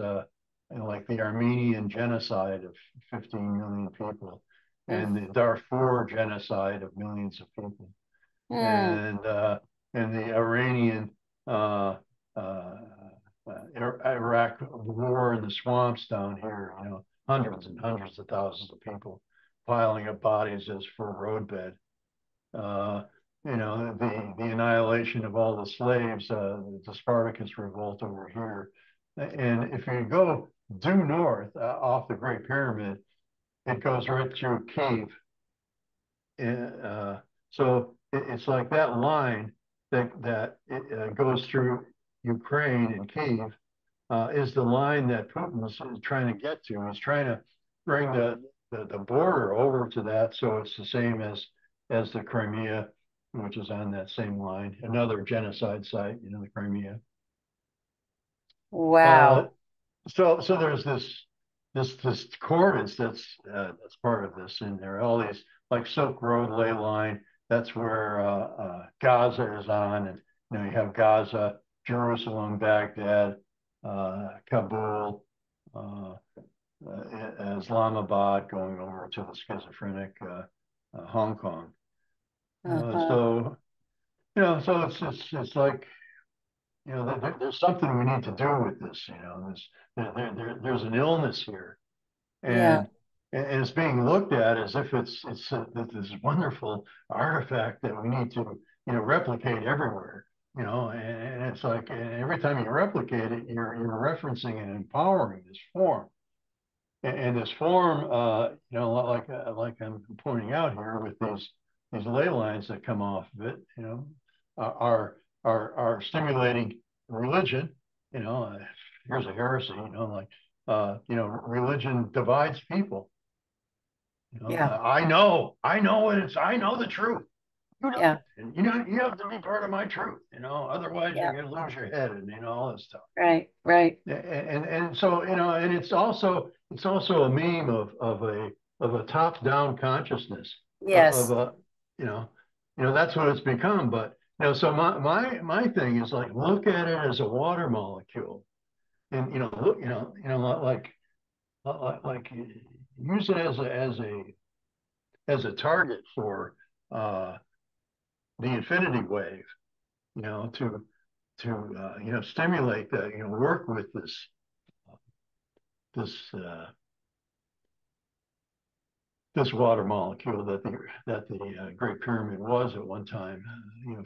like the Armenian genocide of 15 million people, Mm. and the Darfur genocide of millions of people, Mm. and the Iranian uh, uh, Iraq war in the swamps down here. Hundreds and hundreds of thousands of people piling up bodies as for roadbed. Uh, the annihilation of all the slaves, the Spartacus revolt over here. And if you go due north off the Great Pyramid, it goes right through Kiev. So it's like that line that it goes through Ukraine and Kiev is the line that Putin is trying to get to. He's trying to bring the border over to that, so it's the same as the Crimea, which is on that same line. Another genocide site, the Crimea. Uh, Wow. so there's this coordinates that's part of this in there. All these like Silk Road ley line. That's where Gaza is on, and you have Gaza, Jerusalem, Baghdad, Kabul, uh, Islamabad, going over to the schizophrenic Hong Kong. Uh-huh. So so it's like there's something we need to do with this. There's an illness here, Yeah. and it's being looked at as if it's this wonderful artifact that we need to replicate everywhere. And it's like every time you replicate it, you're referencing and empowering this form, and this form, like I'm pointing out here with these ley lines that come off of it, are stimulating religion. Here's a heresy. Religion divides people. Yeah. I know what it's. I know the truth. You Yeah. don't, and you have to be part of my truth. Otherwise you're Yeah. gonna lose your head and all this stuff. Right. Right. And so and it's also a meme of of a top-down consciousness of Yes. a, you know, that's what it's become. But so my thing is like look at it as a water molecule, and look, like use it as a target for the infinity wave, to stimulate that, work with this this water molecule that the Great Pyramid was at one time,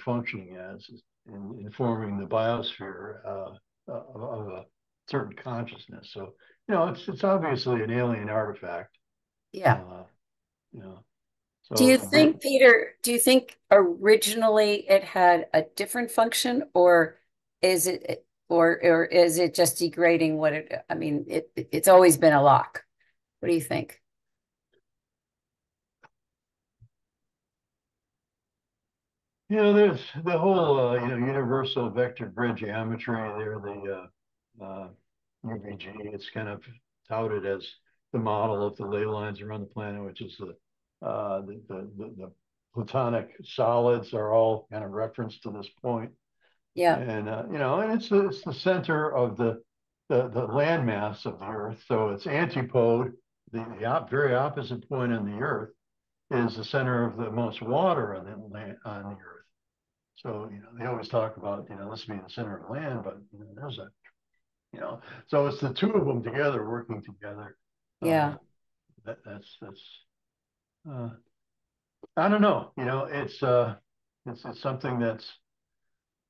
functioning as in forming the biosphere of a certain consciousness. So it's obviously an alien artifact. Yeah. Uh, you know, Do you so think, Peter, do you think originally it had a different function, or is it just degrading what it, I mean, it's always been a lock. What do you think? there's the whole universal vector grid geometry there, UVG. It's kind of touted as the model of the ley lines around the planet, which is the platonic solids are all kind of referenced to this point. Yeah. And it's the center of the landmass of the Earth. So its antipode, the very opposite point on the Earth, is the center of the most water on the Earth. So they always talk about this being the center of land, but there's a so it's the two of them together working together. Uh, Yeah. that's uh, I don't know. It's something that's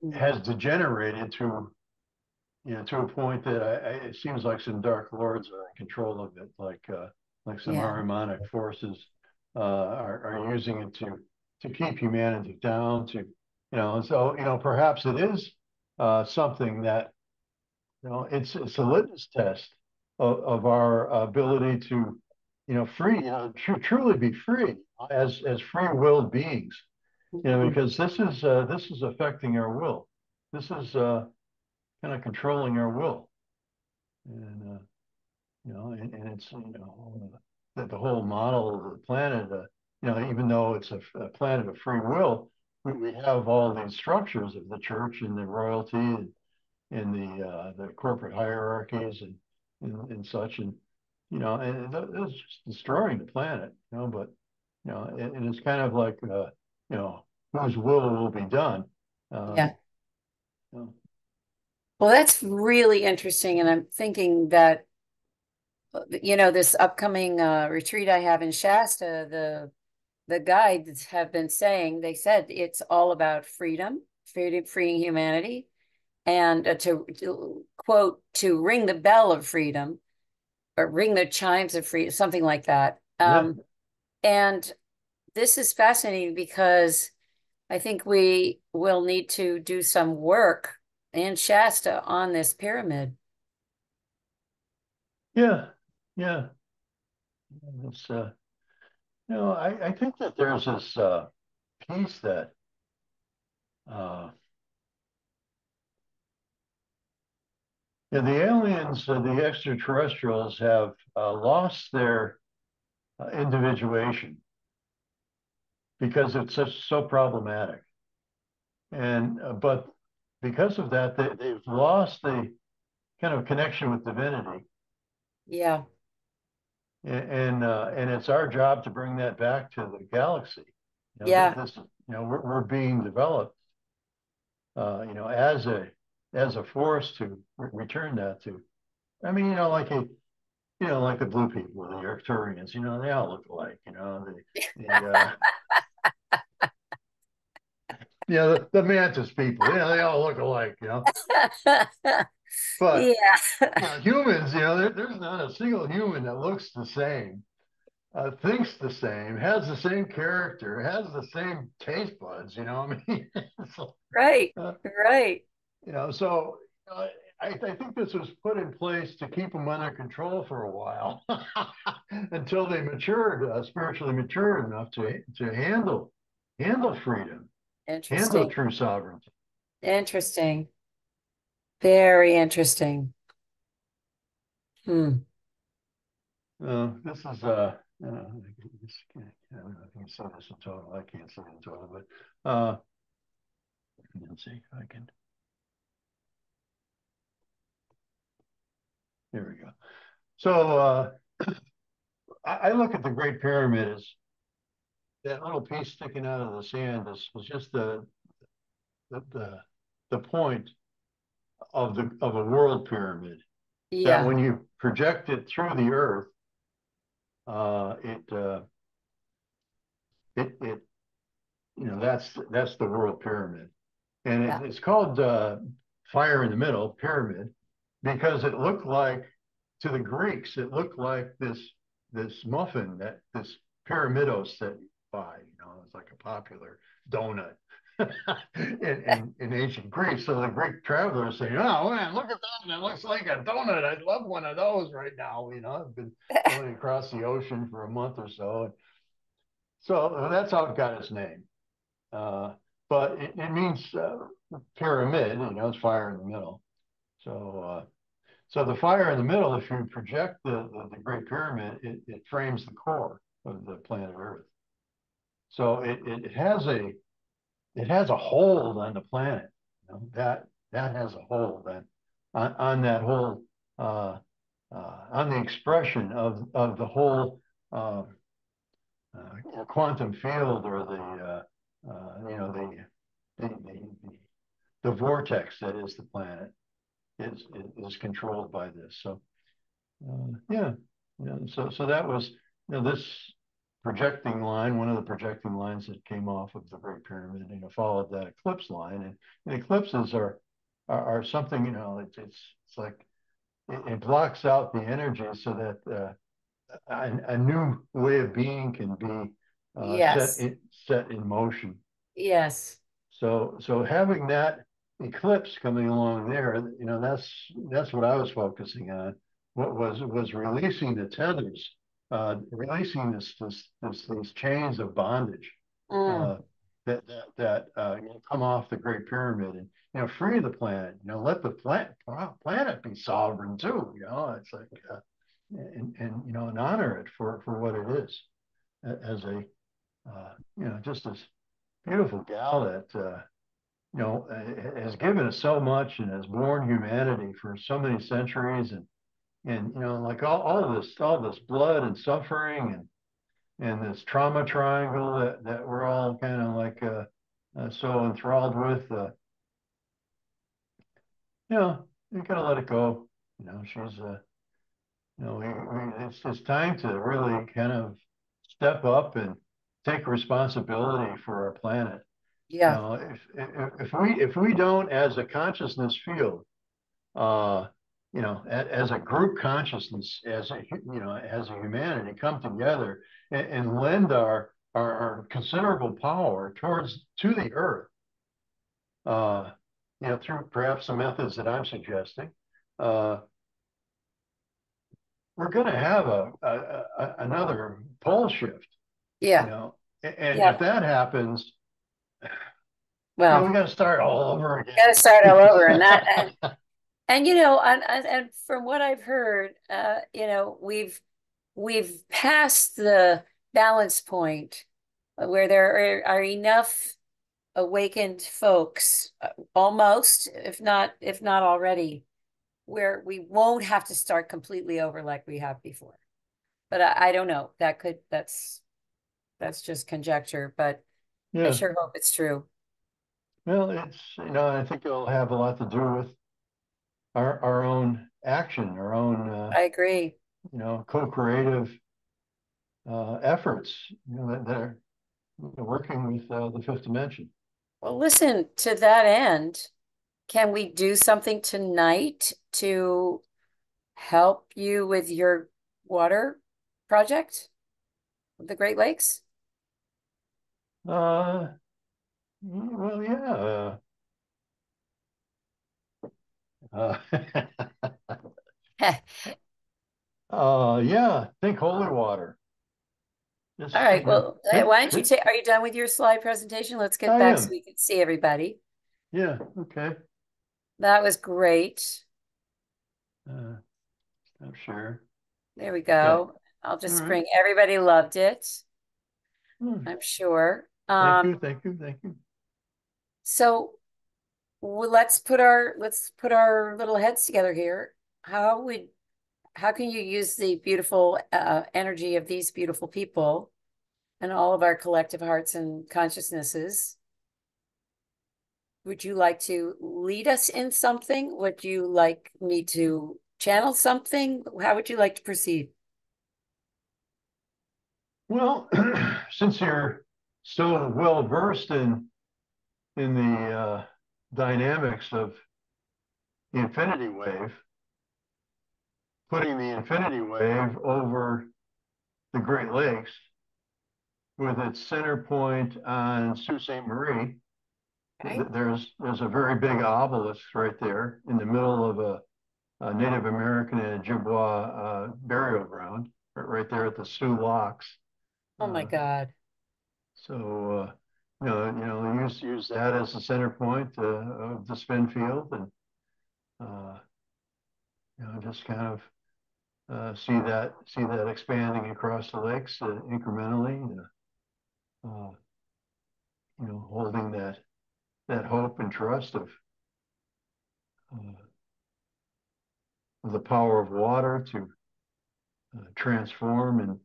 Mm. has degenerated to a point that it seems like some dark lords are in control of it, like some Yeah. Ahrimanic forces are using it to keep humanity down. So perhaps it is something that it's a litmus test of our ability to truly be free as free willed beings. Mhm. Because this is affecting our will. This is kind of controlling our will, and and it's that the whole model of the planet, even though it's a planet of free will, we have all these structures of the church and the royalty and the corporate hierarchies and such, and it's just destroying the planet, but and it's kind of like whose will be done. Uh, Yeah. you know, Well, that's really interesting. And I'm thinking that, this upcoming retreat I have in Shasta, the guides have been saying, they said it's all about freedom, freeing humanity, and to quote, to ring the bell of freedom or ring the chimes of freedom, something like that. yeah, And this is fascinating because I think we will need to do some work in Shasta on this pyramid. yeah, yeah. It's I think that there's this piece that uh, the aliens, the extraterrestrials, have lost their individuation because it's so problematic, and but because of that, they've lost the kind of connection with divinity, Yeah, and it's our job to bring that back to the galaxy. yeah, This we're being developed, as a force to return that to. I mean, like the blue people, the Arcturians, they all look alike. The mantis people, they all look alike. But yeah, humans, there's not a single human that looks the same, thinks the same, has the same character, has the same taste buds. I mean, so, right, uh, right. so I think this was put in place to keep them under control for a while until they matured, spiritually matured enough to handle freedom, handle Interesting, true sovereignty. interesting, very interesting. Hmm. This is I don't know if you can see this in total. I can't see it in total, but let's see if I can. Here we go. So I look at the Great Pyramid as that little piece sticking out of the sand is just the the point of a world pyramid. That Yeah. when you project it through the Earth, uh, it uh, it that's the world pyramid, and Yeah. it's called fire in the middle pyramid because it looked like to the Greeks it looked like this muffin that this pyramidos that you buy. It's like a popular donut in ancient Greece. So the Greek travelers say, "Oh man, look at that! It looks like a donut. I'd love one of those right now." I've been going across the ocean for a month or so, so that's how it got its name. Uh, but it means pyramid. It's fire in the middle. So the fire in the middle, if you project the Great Pyramid, it frames the core of the planet Earth. So it has a hold on the planet. That has a hold on that whole on the expression of the whole quantum field or the, the vortex that is the planet is controlled by this. So yeah, so that was this projecting line, one of the projecting lines that came off of the Great Pyramid, followed that eclipse line, and eclipses are something it's like it blocks out the energy so that a new way of being can be Yes. set in motion. Yes. So having that eclipse coming along there, that's what I was focusing on. What was releasing the tethers, releasing these chains of bondage Mm. uh, that come off the Great Pyramid and free the planet. Let the planet be sovereign too. It's like and honor it for what it is as a just this beautiful gal that has given us so much and has borne humanity for so many centuries and like all this blood and suffering and this trauma triangle that we're all kind of like so enthralled with you gotta let it go. She's it's time to really kind of step up and take responsibility for our planet. Yeah. If we don't, as a consciousness field, uh, as a group consciousness, as a humanity, come together and lend our considerable power towards to the earth, uh, through perhaps the methods that I'm suggesting, uh, we're going to have another pole shift. Yeah. And if Yeah. that happens, we Well, got to start all over got to start all over, and that, again. and and from what I've heard, we've passed the balance point where there are enough awakened folks, almost, if not already, where we won't have to start completely over like we have before. But I don't know. That's just conjecture, but I Yeah. sure hope it's true. Well, I think it'll have a lot to do with our own action, our own, I agree. co-creative efforts, that are working with the fifth dimension. Well, listen, to that end, can we do something tonight to help you with your water project with the Great Lakes? Well, yeah. Uh, yeah. Think holy water. All Just right. Well, why don't you think. take, are you done with your slide presentation? Let's get I back so am. we can see everybody. Yeah. Okay. That was great. I'm sure. There we Okay. go. I'll All just right. bring, everybody loved it, Hmm. I'm sure. Thank you. Thank you. Thank you. So let's put our little heads together here. How can you use the beautiful energy of these beautiful people and all of our collective hearts and consciousnesses? Would you like to lead us in something? Would you like me to channel something? How would you like to proceed? Well, since you're so well versed in the dynamics of the infinity wave, putting the infinity wave over the Great Lakes with its center point on Sault Ste. Marie, Okay. there's a very big obelisk right there in the middle of a Native American and Ojibwa burial ground, right there at the Sioux Locks. Oh my Uh, God. so use that as the center point of the spin field, and uh, just kind of see that expanding across the lakes incrementally, uh, holding that hope and trust uh, of the power of water to transform. And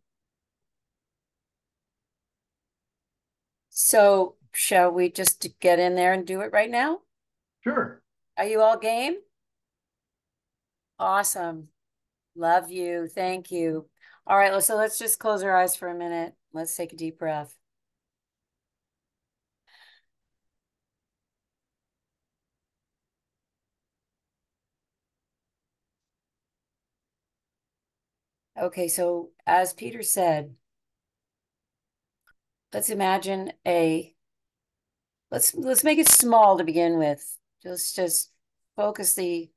So shall we just get in there and do it right now? sure. Are you all game? Awesome. Love you. Thank you. All right, so let's just close our eyes for a minute. Let's take a deep breath. Okay, so as Peter said, let's imagine let's make it small to begin with. Just focus the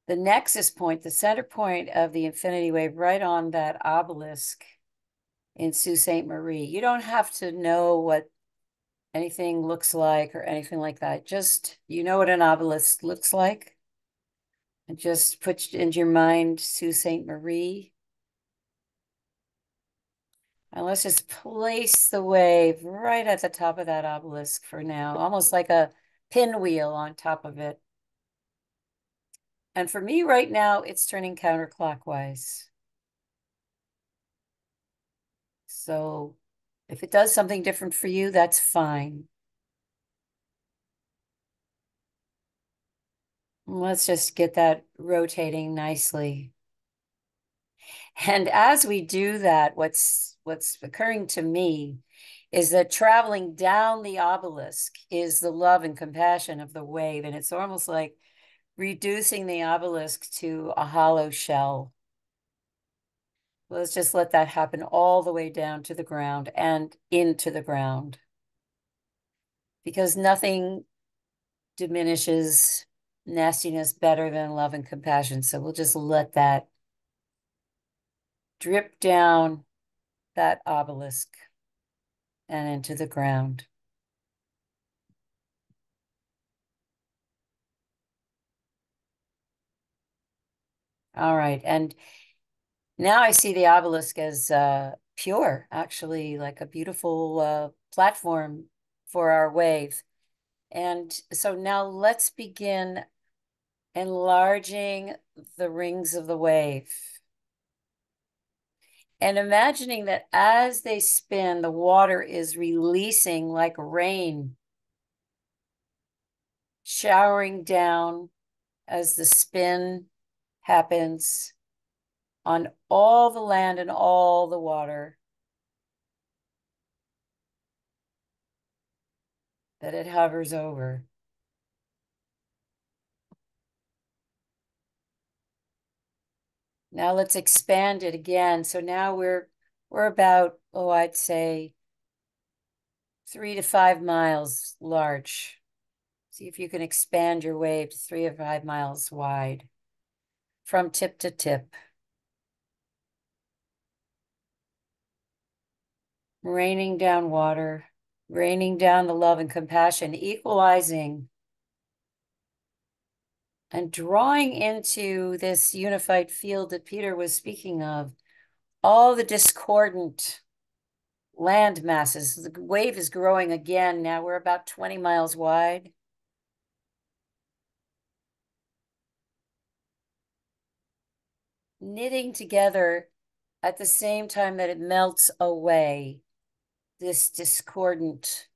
nexus point, the center point of the infinity wave right on that obelisk in Sault Ste. Marie. You don't have to know what anything looks like or anything like that. Just, you know what an obelisk looks like. And just put into your mind Sault Ste. Marie. And let's just place the wave right at the top of that obelisk for now, almost like a pinwheel on top of it. And for me right now, it's turning counterclockwise. So if it does something different for you, that's fine. Let's just get that rotating nicely. And as we do that, what's occurring to me is that traveling down the obelisk is the love and compassion of the wave. And it's almost like reducing the obelisk to a hollow shell. Let's just let that happen all the way down to the ground and into the ground. Because nothing diminishes nastiness better than love and compassion. So we'll just let that drip down that obelisk and into the ground. All right. And now I see the obelisk as pure, actually, like a beautiful platform for our wave. And so now let's begin enlarging the rings of the wave. And imagining that as they spin, the water is releasing like rain, showering down as the spin happens on all the land and all the water that it hovers over. Now let's expand it again. So now we're about, oh, I'd say 3 to 5 miles large. See if you can expand your wave to 3 or 5 miles wide from tip to tip. Raining down water, raining down the love and compassion, equalizing and drawing into this unified field that Peter was speaking of all the discordant land masses. The wave is growing again. Now we're about 20 miles wide. Knitting together at the same time that it melts away this discordant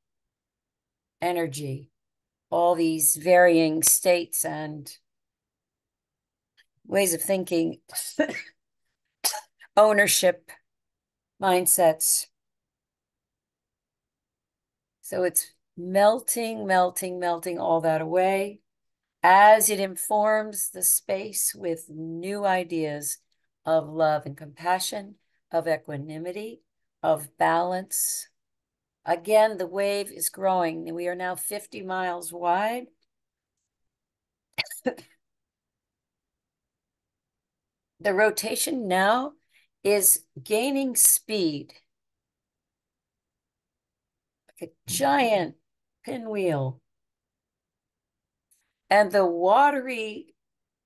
energy, all these varying states and ways of thinking, ownership, mindsets. So it's melting, melting, melting all that away as it informs the space with new ideas of love and compassion, of equanimity, of balance. Again, the wave is growing. We are now 50 miles wide. The rotation now is gaining speed, like a giant pinwheel. And the watery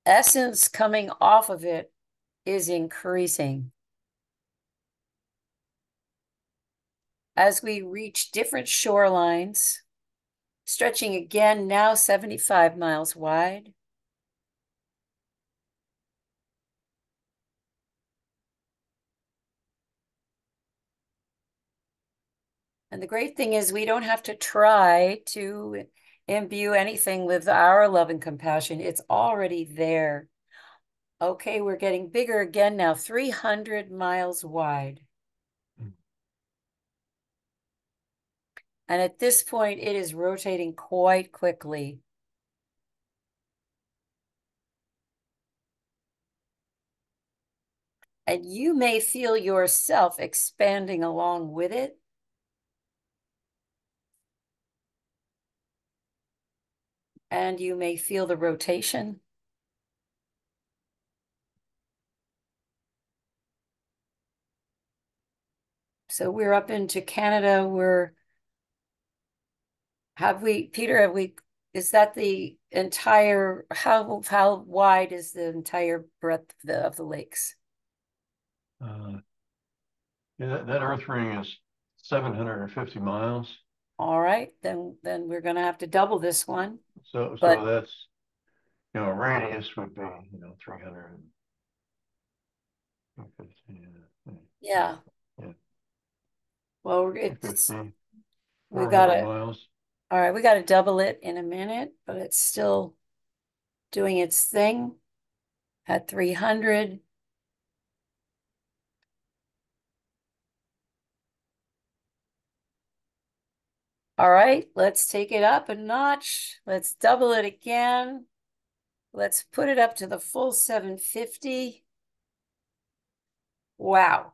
essence coming off of it is increasing. As we reach different shorelines, stretching again, now 75 miles wide. And the great thing is we don't have to try to imbue anything with our love and compassion. It's already there. Okay, we're getting bigger again now, 300 miles wide. And at this point, it is rotating quite quickly. And you may feel yourself expanding along with it. And you may feel the rotation. So we're up into Canada. Is that the entire, how wide is the entire breadth of the lakes? Yeah, that Earth ring is 750 miles. All right, then we're going to have to double this one. So But that's, radius would be, 300. yeah, Yeah, well, we got 400 to, miles. all right, we got to double it in a minute, but it's still doing its thing at 300. All right, let's take it up a notch. Let's double it again. Let's put it up to the full 750. Wow.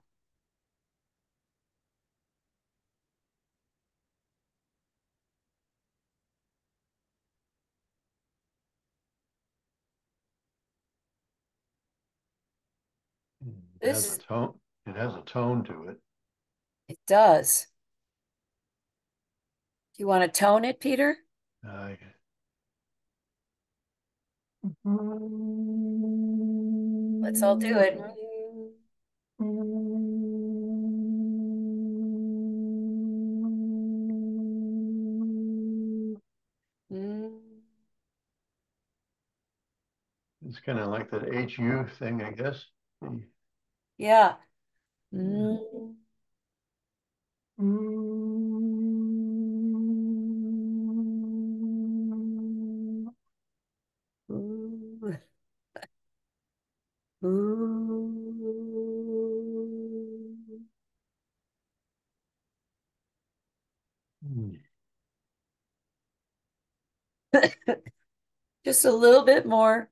It has a tone. It has a tone to it. It does. Do you want to tone it, Peter? Uh, Let's all do it. Mm. It's kind of like that HU thing, I guess. Yeah. Mm. Ooh. Ooh. Just a little bit more.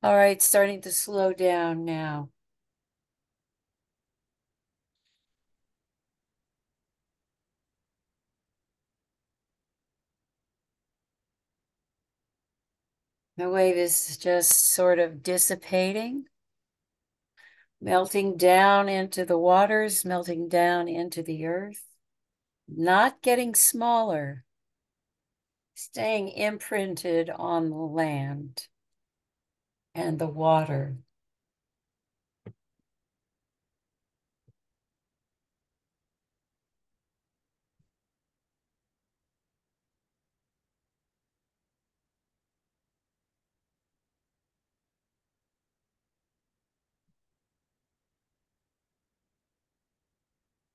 All right, starting to slow down now. The wave is just sort of dissipating, melting down into the waters, melting down into the earth. not getting smaller, staying imprinted on the land and the water.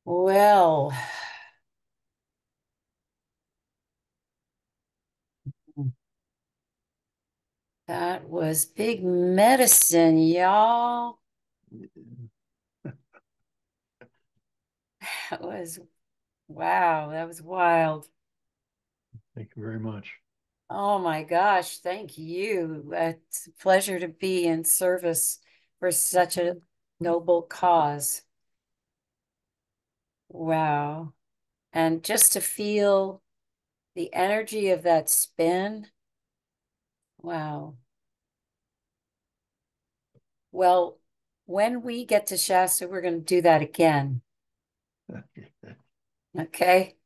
Well, that was big medicine, y'all. That was, wow, that was wild. Thank you very much. Oh my gosh, thank you. It's a pleasure to be in service for such a noble cause. Wow. And just to feel the energy of that spin. Wow. Well, when we get to Shasta, we're going to do that again. Okay.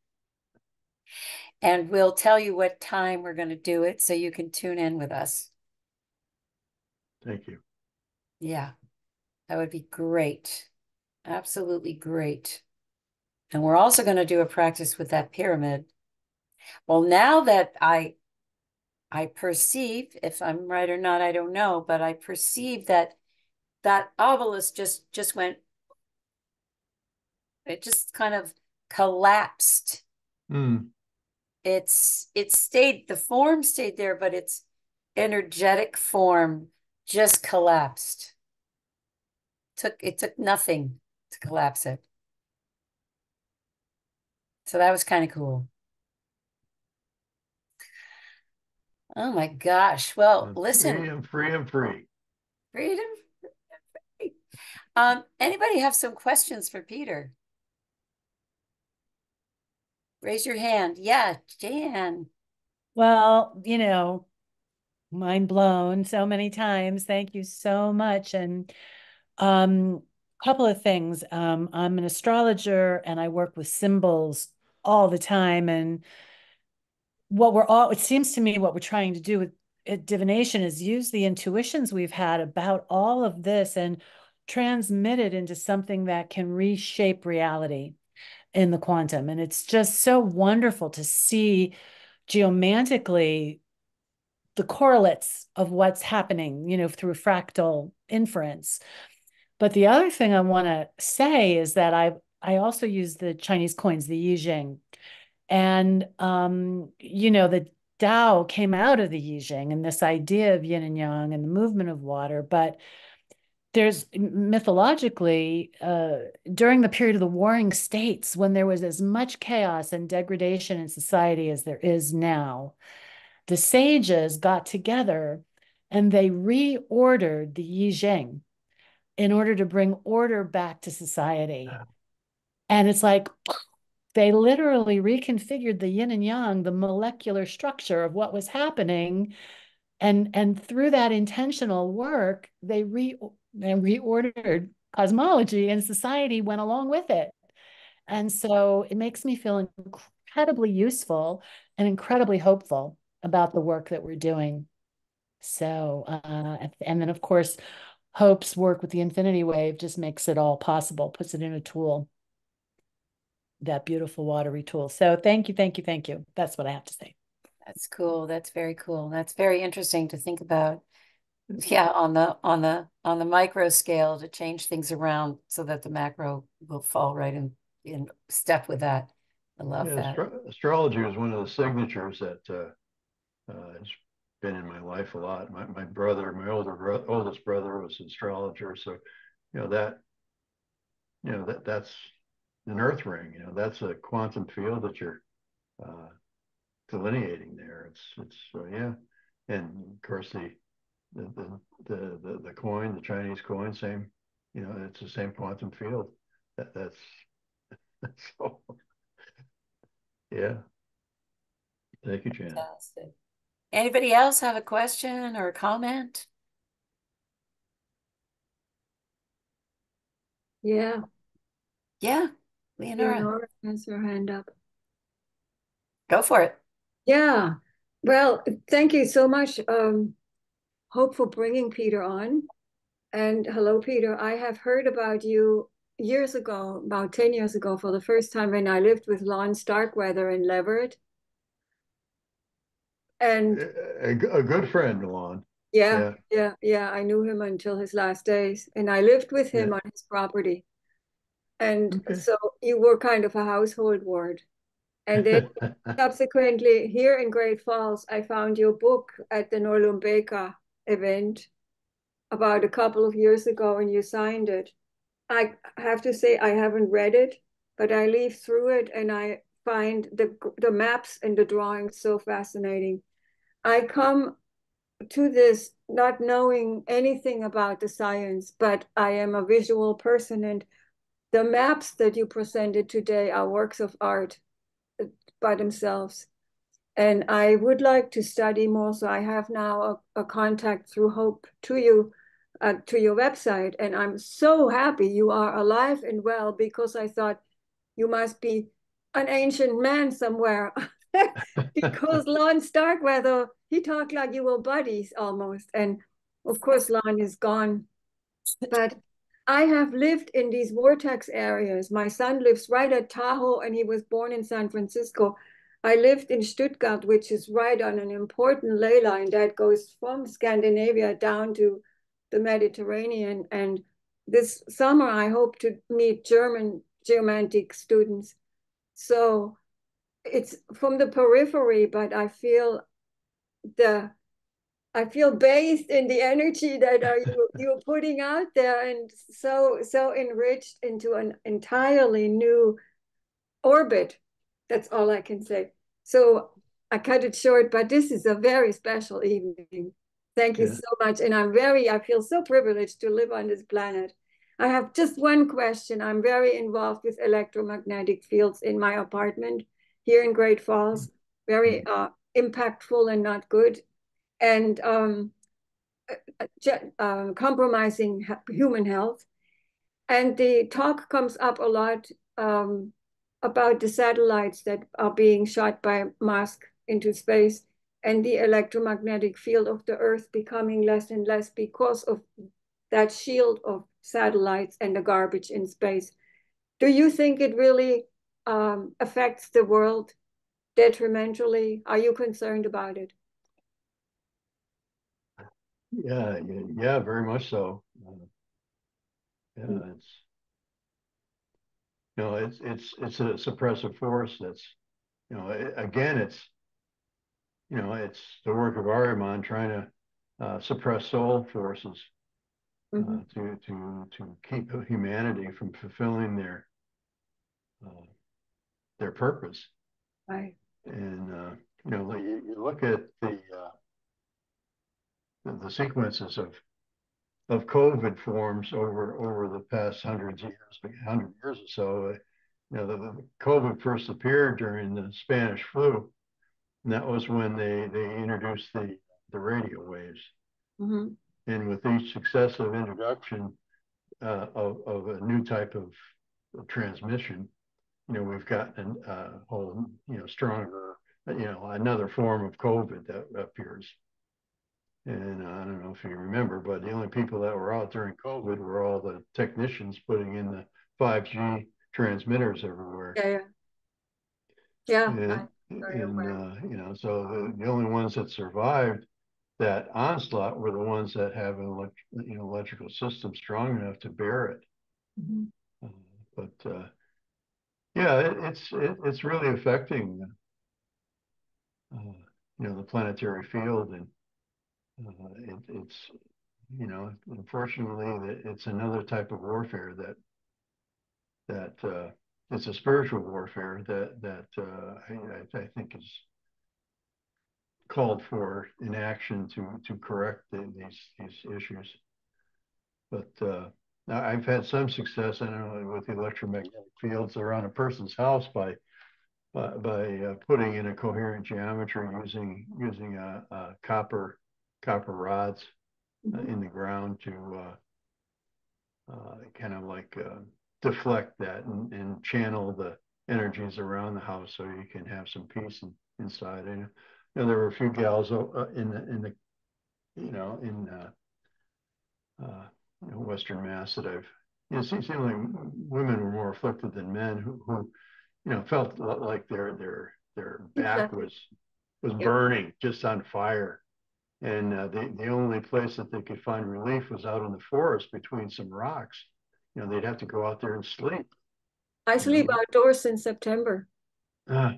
And we'll tell you what time we're going to do it so you can tune in with us. Thank you. Yeah, that would be great. Absolutely great. And we're also going to do a practice with that pyramid. Well, now that I perceive, if I'm right or not, I don't know, but I perceive that that obelisk just went, it just kind of collapsed. Mm. It stayed, the form stayed there, but its energetic form just collapsed. It took nothing to collapse it. So that was kind of cool. Oh my gosh. Well, I'm listen, free, I'm free, I'm free. freedom. Anybody have some questions for Peter? Raise your hand. Yeah, Jan. Well, mind blown so many times. Thank you so much. And a couple of things. I'm an astrologer and I work with symbols all the time. And it seems to me what we're trying to do with divination is use the intuitions we've had about all of this and transmit it into something that can reshape reality in the quantum. And it's just so wonderful to see geomantically the correlates of what's happening, through fractal inference. But the other thing I want to say is that I also use the Chinese coins, the I Ching, and the Tao came out of the I Ching and this idea of yin and yang and the movement of water. But there's mythologically, during the period of the warring states, when there was as much chaos and degradation in society as there is now, the sages got together and they reordered the I Ching in order to bring order back to society. And it's like they literally reconfigured the yin and yang, the molecular structure of what was happening. And through that intentional work, they reordered cosmology, and society went along with it. And so it makes me feel incredibly useful and incredibly hopeful about the work that we're doing. So, and then of course, Hope's work with the infinity wave just makes it all possible, puts it in a tool, that beautiful watery tool. So thank you, thank you, thank you. That's what I have to say. That's cool. That's very cool. That's very interesting to think about. Yeah, on the micro scale to change things around so that the macro will fall right in step with that. I love Yeah, that. astrology is one of the signatures that has been in my life a lot. My brother, oldest brother, was an astrologer, so you know that that's an earth ring. That's a quantum field that you're uh, delineating there. It's yeah, and of course the coin, the Chinese coin, same. It's the same quantum field. That's so yeah. Thank you, Jan. Fantastic. Anybody else have a question or a comment? Yeah, Yeah, Leonora. Leonora has her hand up. Go for it. Yeah. Well, thank you so much, Hope, for bringing Peter on. And hello, Peter. I have heard about you years ago, about 10 years ago, for the first time when I lived with Lon Starkweather in Leverett. And A good friend, Alon. yeah, I knew him until his last days. And I lived with him on his property. And so you were kind of a household word. And then subsequently, here in Great Falls, I found your book at the Nolumbeka event about a couple of years ago, and you signed it. I have to say I haven't read it, but I leaf through it and I find the maps and the drawings so fascinating. I come to this not knowing anything about the science, but I am a visual person, and the maps that you presented today are works of art by themselves. And I would like to study more. So I have now a contact through Hope to your website. And I'm so happy you are alive and well, because I thought you must be an ancient man somewhere. Because Lon Starkweather, he talked like you were buddies almost. And of course, Lon is gone. But I have lived in these vortex areas. My son lives right at Tahoe, and he was born in San Francisco. I lived in Stuttgart, which is right on an important ley line that goes from Scandinavia down to the Mediterranean. And this summer, I hope to meet German geomantic students. So it's from the periphery, but I feel bathed in the energy that you're putting out there, and so enriched into an entirely new orbit. That's all I can say. So I cut it short, but this is a very special evening. Thank you so much. And I feel so privileged to live on this planet. I have just one question. I'm very involved with electromagnetic fields in my apartment here in Great Falls, very impactful and not good. And compromising human health. And the talk comes up a lot about the satellites that are being shot by Musk into space, and the electromagnetic field of the Earth becoming less and less because of that shield of satellites and the garbage in space. Do you think it really affects the world detrimentally? Are you concerned about it? Yeah, very much so. It's a suppressive force that's, again, it's the work of Ariman trying to suppress soul forces to keep humanity from fulfilling their purpose. Right. And you look at the sequences of COVID forms over the past 100 years or so. The COVID first appeared during the Spanish flu, and that was when they introduced the radio waves. And with each successive introduction of a new type of transmission, we've gotten a whole stronger, another form of COVID that appears. And I don't know if you remember, but the only people that were out during COVID were all the technicians putting in the 5G transmitters everywhere. Yeah. So the only ones that survived that onslaught were the ones that have an electrical system strong enough to bear it. It's really affecting the planetary field, and unfortunately, it's another type of warfare that it's a spiritual warfare that I think is called for in action to correct these issues. But I've had some success, I don't know, with the electromagnetic fields around a person's house by putting in a coherent geometry using a copper rods in the ground to kind of like deflect that and channel energies around the house so you can have some peace inside. I know there were a few gals in the Western Mass that I've, seemed like women were more afflicted than men who felt like their back was burning, just on fire. And the only place that they could find relief was out in the forest between some rocks. They'd have to go out there and sleep. I sleep outdoors in September. Yeah.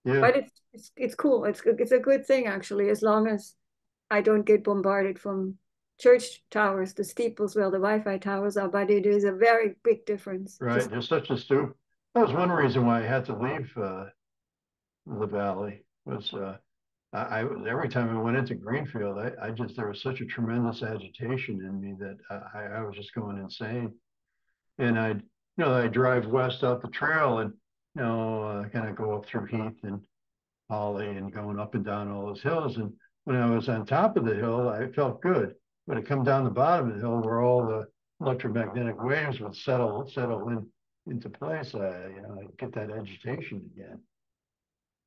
But it's cool. It's a good thing, actually, as long as I don't get bombarded from church towers, the steeples where the Wi-Fi towers are, but it is a very big difference. Right. There's such a stoop. That was one reason why I had to leave the valley. Was I every time I went into Greenfield, there was such a tremendous agitation in me that I was just going insane. And I drive west out the trail and kind of go up through Heath and Holly and going up and down all those hills. And when I was on top of the hill, I felt good. When I come down the bottom of the hill, where all the electromagnetic waves would settle into place, I get that agitation again.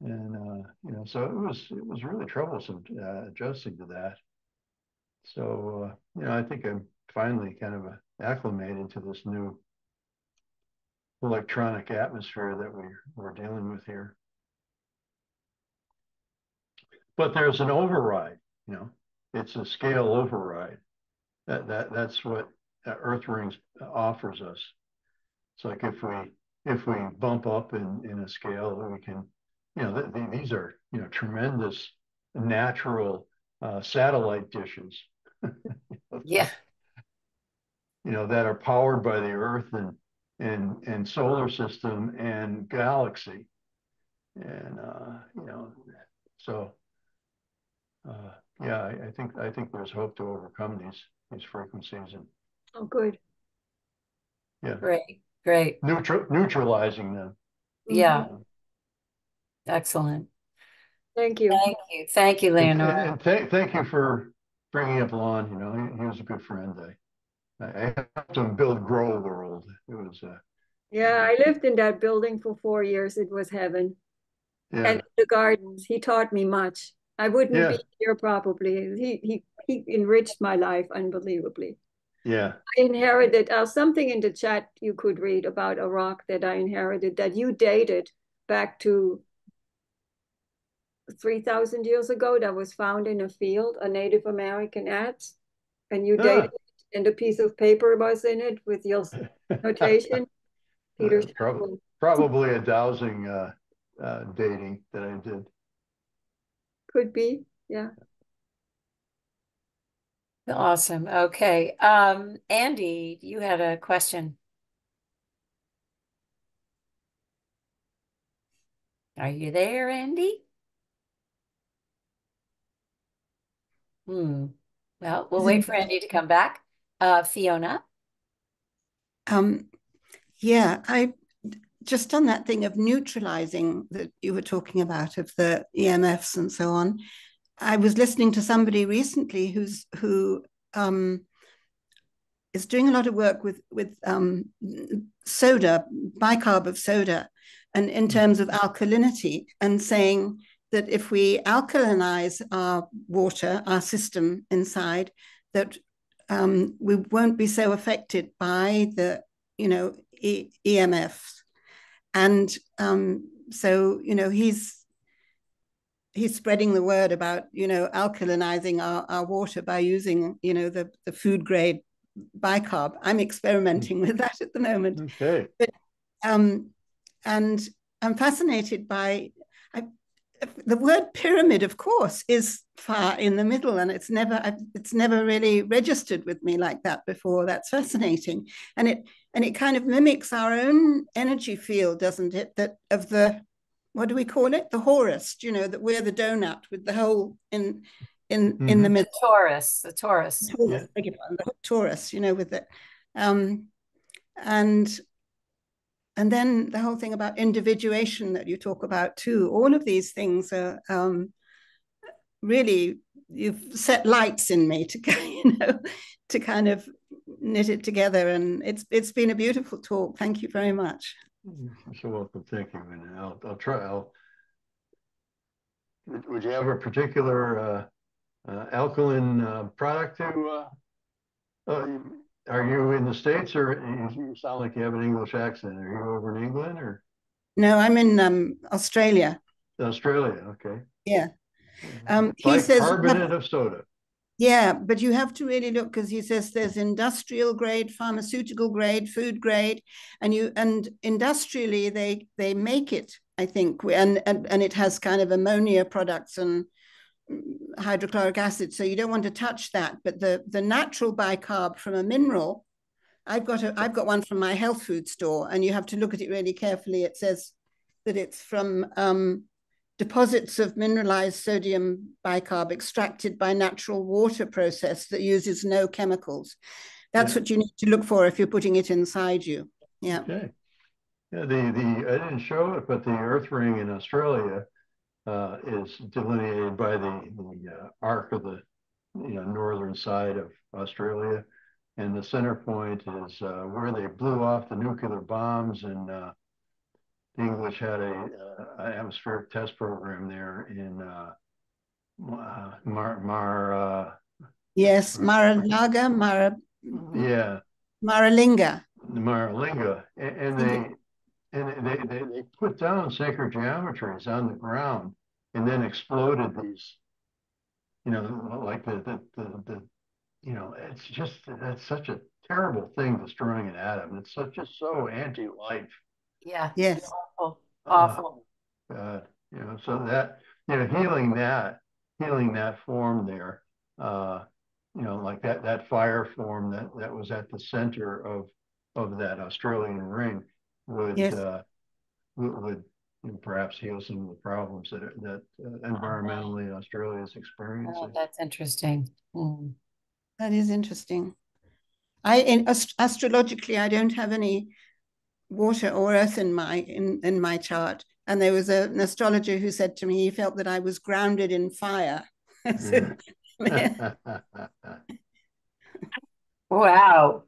And so it was really troublesome adjusting to that. So I think I'm finally kind of acclimated to this new electronic atmosphere that we're dealing with here. But there's an override, it's a scale override. That's what Earth Rings offers us. It's like if we bump up in a scale, we can, these are tremendous natural satellite dishes. Yeah. That are powered by the Earth and solar system and galaxy, and so I think there's hope to overcome these frequencies and good. Yeah, great. Neutralizing them. Yeah. Excellent. Thank you. Thank you, Leonora. And thank you for bringing up Lon. He was a good friend. I helped him build Grow World. It was I lived in that building for 4 years. It was heaven. Yeah. And the gardens, he taught me much. I wouldn't be here probably. He enriched my life unbelievably. Yeah. I inherited something in the chat you could read about a rock that I inherited that you dated back to 3,000 years ago, that was found in a field, a Native American adze, and you dated it, and a piece of paper was in it with your notation. Peter Champoux. Probably a dowsing dating that I did. Could be, yeah. Awesome. Okay. Andy, you had a question. Are you there, Andy? Well, we'll wait for Andy to come back. Fiona? Yeah, I just on that thing of neutralizing that you were talking about, of the EMFs and so on. I was listening to somebody recently who is doing a lot of work with soda, bicarb of soda, and in terms of alkalinity, and saying that if we alkalinize our water, our system inside, that we won't be so affected by the EMFs. And so he's spreading the word about alkalinizing our water by using the food grade bicarb. I'm experimenting with that at the moment. Okay. But and I'm fascinated by the word pyramid, of course, is far in the middle, and it's never really registered with me like that before. That's fascinating, and it kind of mimics our own energy field, doesn't it? That of the, what do we call it? The Horus, that we're the donut with the hole in the middle. The Taurus. The Taurus, the Taurus, with it, and then the whole thing about individuation that you talk about too. All of these things are really, you've set lights in me to kind of knit it together. And it's been a beautiful talk. Thank you very much. You're so welcome. Thank you. And I'll try. Would you have a particular alkaline product to? Uh, are you in the States, or you sound like you have an English accent? Are you over in England or No, I'm in Australia. Australia? Okay. Yeah. He says, Bicarbonate of soda. yeah, but you have to really look, because he says there's industrial grade, pharmaceutical grade, food grade, and industrially they make it, I think, and it has kind of ammonia products and hydrochloric acid, so you don't want to touch that. But the natural bicarb from a mineral, I've got one from my health food store, and you have to look at it really carefully. It says that it's from deposits of mineralized sodium bicarb extracted by natural water process that uses no chemicals. That's what you need to look for if you're putting it inside you. Yeah. Okay. Yeah, I didn't show it, but the Earth ring in Australia is delineated by the arc of the northern side of Australia, and the center point is where they blew off the nuclear bombs, and the English had an atmospheric test program there in yes, Maralinga, and they put down sacred geometries on the ground, and then exploded these, like it's such a terrible thing, destroying an atom. It's so anti-life. Yeah. Yes. Awful. So that, healing that form there, like that fire form that was at the center of that Australian ring would perhaps heal some of the problems that environmentally Australia is experiencing. Oh, that's interesting. Mm. That is interesting. Astrologically, I don't have any water or earth in my chart. And there was an astrologer who said to me he felt that I was grounded in fire. Wow.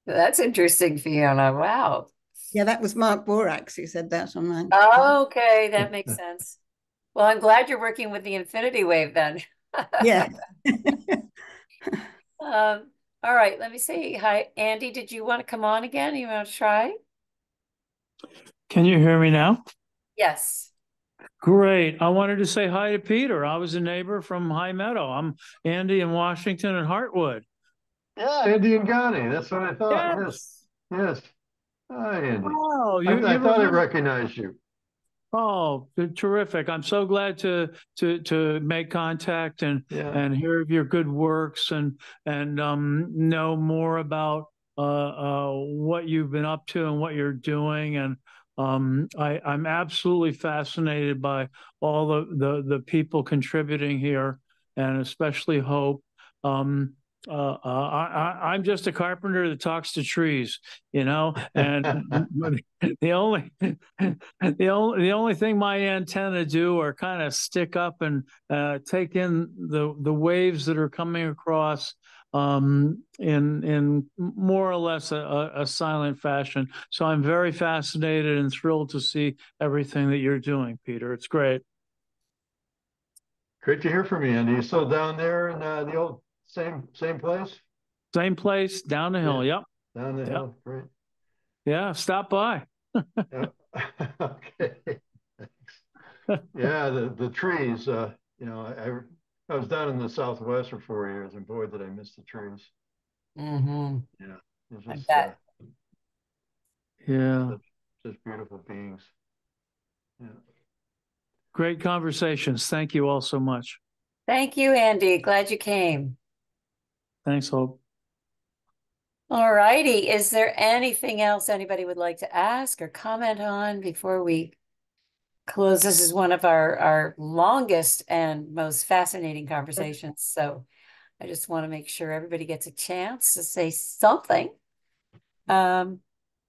That's interesting, Fiona. Wow. Yeah, that was Mark Borax who said that on mine. Oh, okay, that makes sense. Well, I'm glad you're working with the infinity wave then. Yeah. All right, let me say hi. Andy, did you want to come on again? You want to try? Can you hear me now? Yes. Great. I wanted to say hi to Peter. I was a neighbor from High Meadow. I'm Andy in Washington and Hartwood. Yeah, Andy and Ghani. That's what I thought. Yes. Yes. Hi, Andy. Wow. I thought I recognized you. Oh, terrific. I'm so glad to make contact and hear of your good works and know more about what you've been up to and what you're doing. And I'm absolutely fascinated by all the people contributing here, and especially Hope. I'm just a carpenter that talks to trees, and the only thing my antenna do are kind of stick up and take in the waves that are coming across in more or less a silent fashion. So I'm very fascinated and thrilled to see everything that you're doing, Peter. It's great. Great to hear from you, Andy. You still down there in the old same place? Same place, down the hill. Yep. Down the hill. Great. Yeah, stop by. Okay. Thanks. Yeah, the trees. I was down in the Southwest for 4 years, and boy, did I miss the trees. Mm-hmm. Yeah, it's just such beautiful beings. Yeah. Great conversations. Thank you all so much. Thank you, Andy. Glad you came. Thanks, Hope. All righty. Is there anything else anybody would like to ask or comment on before we close? This is one of our longest and most fascinating conversations. So I just want to make sure everybody gets a chance to say something. It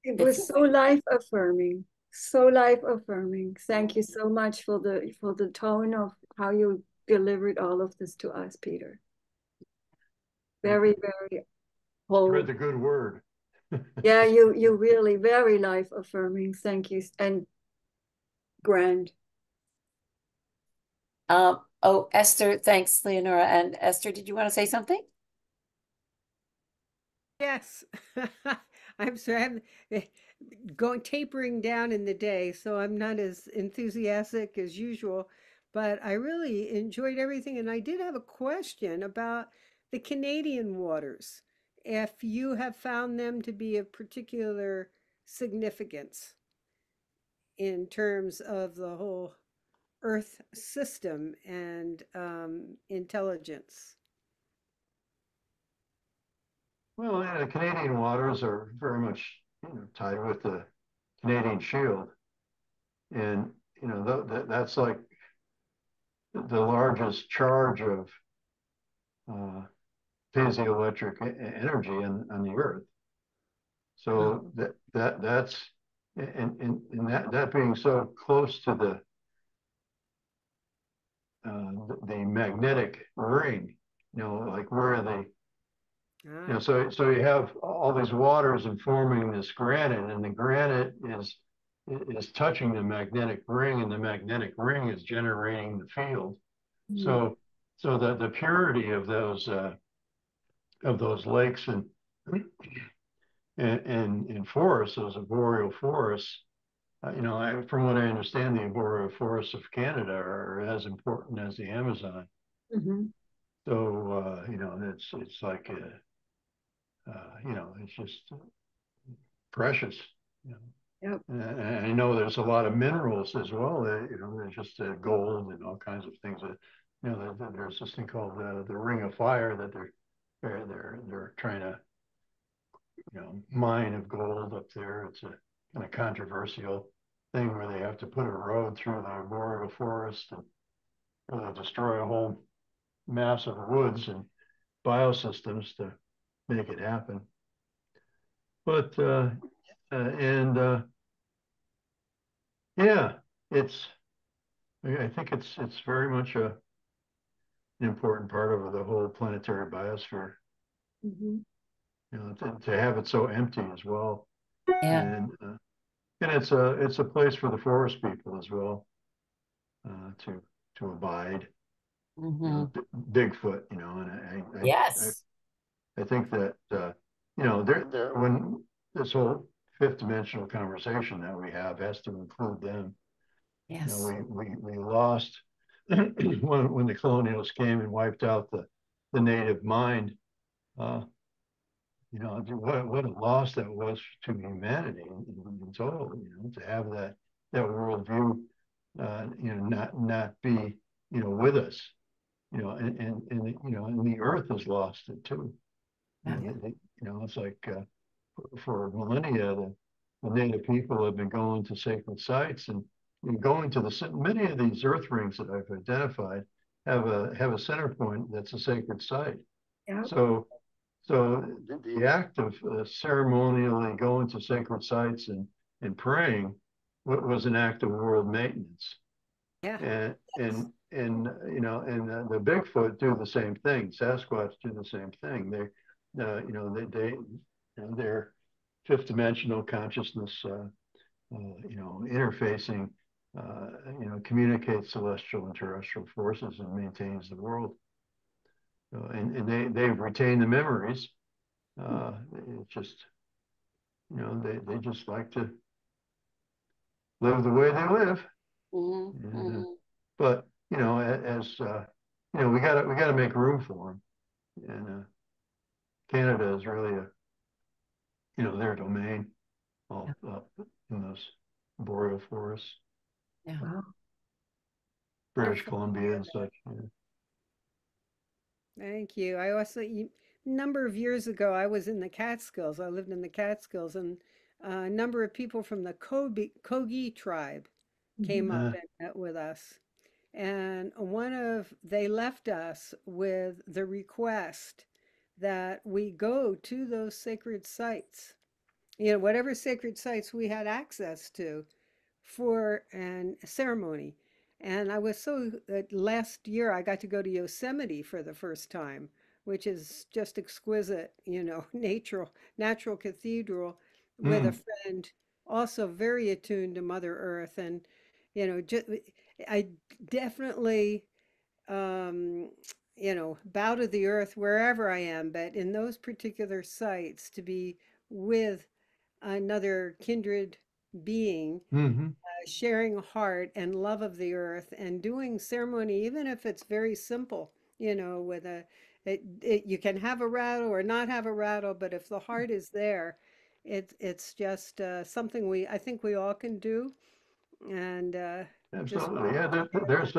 was so life affirming. So life affirming. Thank you so much for the tone of how you delivered all of this to us, Peter. Very, very Spread the good word. Yeah, you really very life affirming. Thank you. And grand. Oh, Esther, thanks, Leonora. And Esther, did you want to say something? Yes. I'm sorry. I'm going tapering down in the day, so I'm not as enthusiastic as usual, but I really enjoyed everything. And I did have a question about the Canadian waters, if you have found them to be of particular significance in terms of the whole Earth system and intelligence. Well, yeah, the Canadian waters are very much, tied with the Canadian Shield, and that's like the largest charge of uh, piezoelectric energy on the Earth. So that's and that being so close to the magnetic ring, like where the so you have all these waters and forming this granite, and the granite is touching the magnetic ring, and the magnetic ring is generating the field. Mm. So the purity of those lakes and forests, those boreal forests, from what I understand, the boreal forests of Canada are as important as the Amazon. Mm-hmm. So it's like it's just precious. Yep. And I know there's a lot of minerals as well. There's just gold and all kinds of things. There's this thing called the Ring of Fire that they're trying to mine of gold up there. It's a kind of controversial thing where they have to put a road through the boreal forest and destroy a whole mass of woods and biosystems to make it happen. But yeah, I think it's very much an important part of the whole planetary biosphere. Mm-hmm. To have it so empty as well. Yeah. And it's a place for the forest people as well, to abide. Mm-hmm. Bigfoot, and Yes. I think that there when this whole fifth dimensional conversation that we have has to include them. Yes. We lost when the colonials came and wiped out the native mind. What a loss that was to humanity in total. To have that worldview, not be with us. And the Earth has lost it too. It's like for millennia, the native people have been going to sacred sites and going to many of these earth rings that I've identified have a center point that's a sacred site. Yep. So the act of ceremonially going to sacred sites and praying was an act of world maintenance. Yeah. And the Bigfoot do the same thing. Sasquatch do the same thing. Their fifth dimensional consciousness, interfacing, communicates celestial and terrestrial forces and maintains the world. And they've retained the memories. It's just, they just like to live the way they live. Mm-hmm. Mm-hmm. But as we gotta make room for them. And Canada is really their domain, all up in those boreal forests. Yeah. Wow. British Columbia and such. Thank you. I also, number of years ago, I was in the Catskills. I lived in the Catskills, and a number of people from the Kogi tribe came up and met with us. And they left us with the request that we go to those sacred sites, whatever sacred sites we had access to for an ceremony. And I was last year I got to go to Yosemite for the first time which is just exquisite, natural cathedral with a friend, also very attuned to Mother Earth. And, just, I definitely, um, bow to the earth wherever I am, but in those particular sites to be with another kindred being, sharing a heart and love of the earth and doing ceremony, even if it's very simple, with you can have a rattle or not have a rattle, but if the heart is there, it's just something I think we all can do. And just Absolutely. Yeah, there's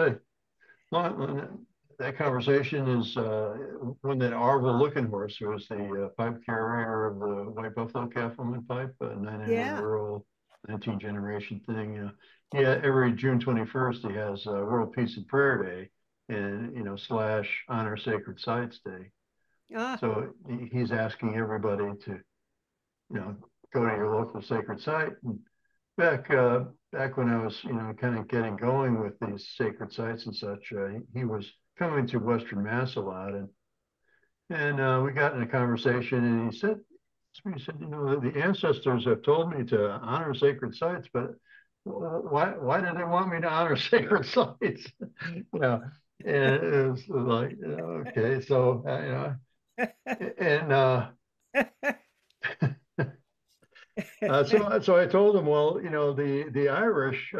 that conversation is when that Arvel Looking Horse, who was the pipe carrier of the White Buffalo Cattleman pipe, 900 yeah. rural 19 generation thing. Yeah, every June 21st he has World Peace and Prayer Day, and / Honor Sacred Sites Day. Ah, So he's asking everybody to go to your local sacred site. And back when I was kind of getting going with these sacred sites and such, he was coming to Western Mass a lot, and we got in a conversation, and he said, the ancestors have told me to honor sacred sites, but why do they want me to honor sacred sites? And it was like, okay, so and so I told him, well, the Irish,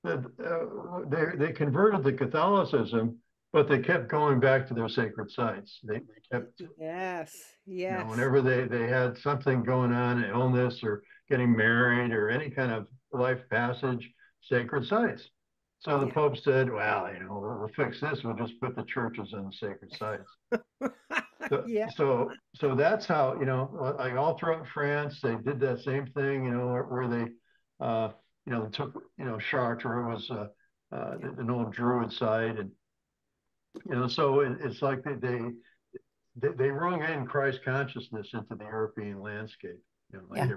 they converted to Catholicism, but they kept going back to their sacred sites. They kept, yes. whenever they had something going on, an illness or getting married or any kind of life passage, sacred sites. So the Pope said, well, we'll fix this. We'll just put the churches on the sacred sites. Yeah. So that's how, like all throughout France, they did that same thing, where they took, Chartres was an old Druid site, and so it's like they rung in Christ consciousness into the European landscape. Like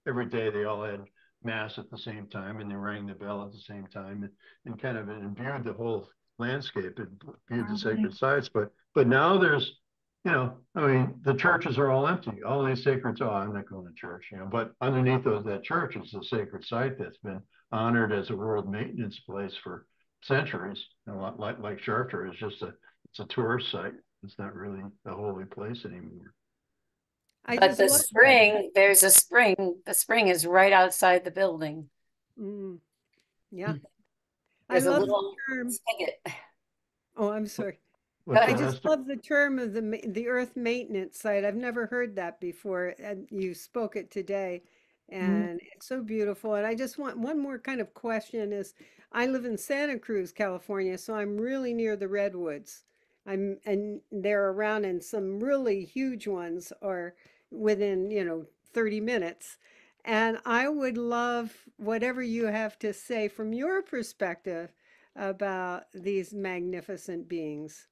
every day they all had mass at the same time, and they rang the bell at the same time, and kind of imbued the whole landscape, and imbued the sacred sites. But now there's, the churches are all empty. All these sacred, I'm not going to church, but underneath that church is a sacred site that's been honored as a world maintenance place for centuries. Like Chartres is just it's a tourist site. It's not really a holy place anymore. But the spring, there's a spring. The spring is right outside the building. Yeah. There's I love a little the term. spigot. Oh, I'm sorry. What's I that, just Esther? love the term of the earth maintenance site. I've never heard that before, and you spoke it today, and it's so beautiful. And I just want one more kind of question is, I live in Santa Cruz, California, so I'm really near the redwoods. And they're around, and some really huge ones are within 30 minutes. And I would love whatever you have to say from your perspective about these magnificent beings.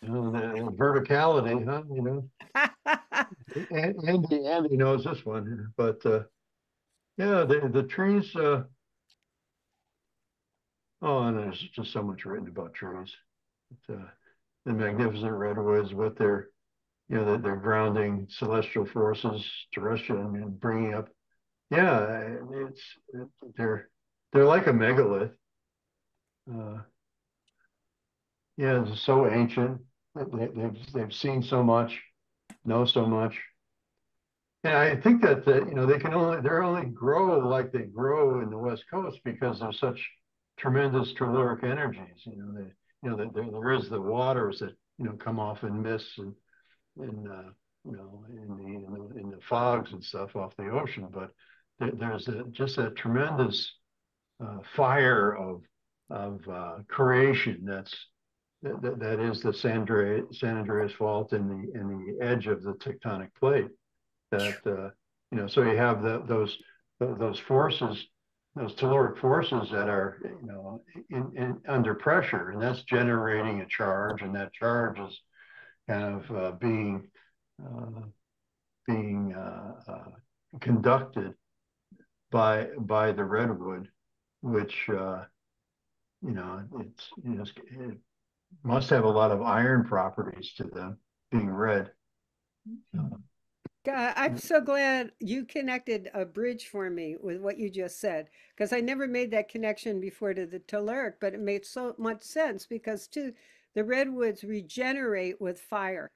The verticality, huh? Andy knows this one, but yeah, the trees. And there's just so much written about trees. The magnificent redwoods with their, their grounding celestial forces, terrestrial, and bringing up. Yeah, they're like a megalith. Yeah, it's so ancient. They've seen so much, know so much. And I think that they're only grow like they grow in the West Coast because there's such tremendous telluric energies. There is the waters that come off in mists and in the fogs and stuff off the ocean, but there's just that tremendous fire of creation that is the San Andreas Fault in the edge of the tectonic plate. That so you have those forces, those telluric forces that are in under pressure, and that's generating a charge, and that charge is kind of being conducted by the redwood, which it must have a lot of iron properties to them, being red. I'm so glad you connected a bridge for me with what you just said, because I never made that connection before to the telluric, but it made so much sense because too, the redwoods regenerate with fire.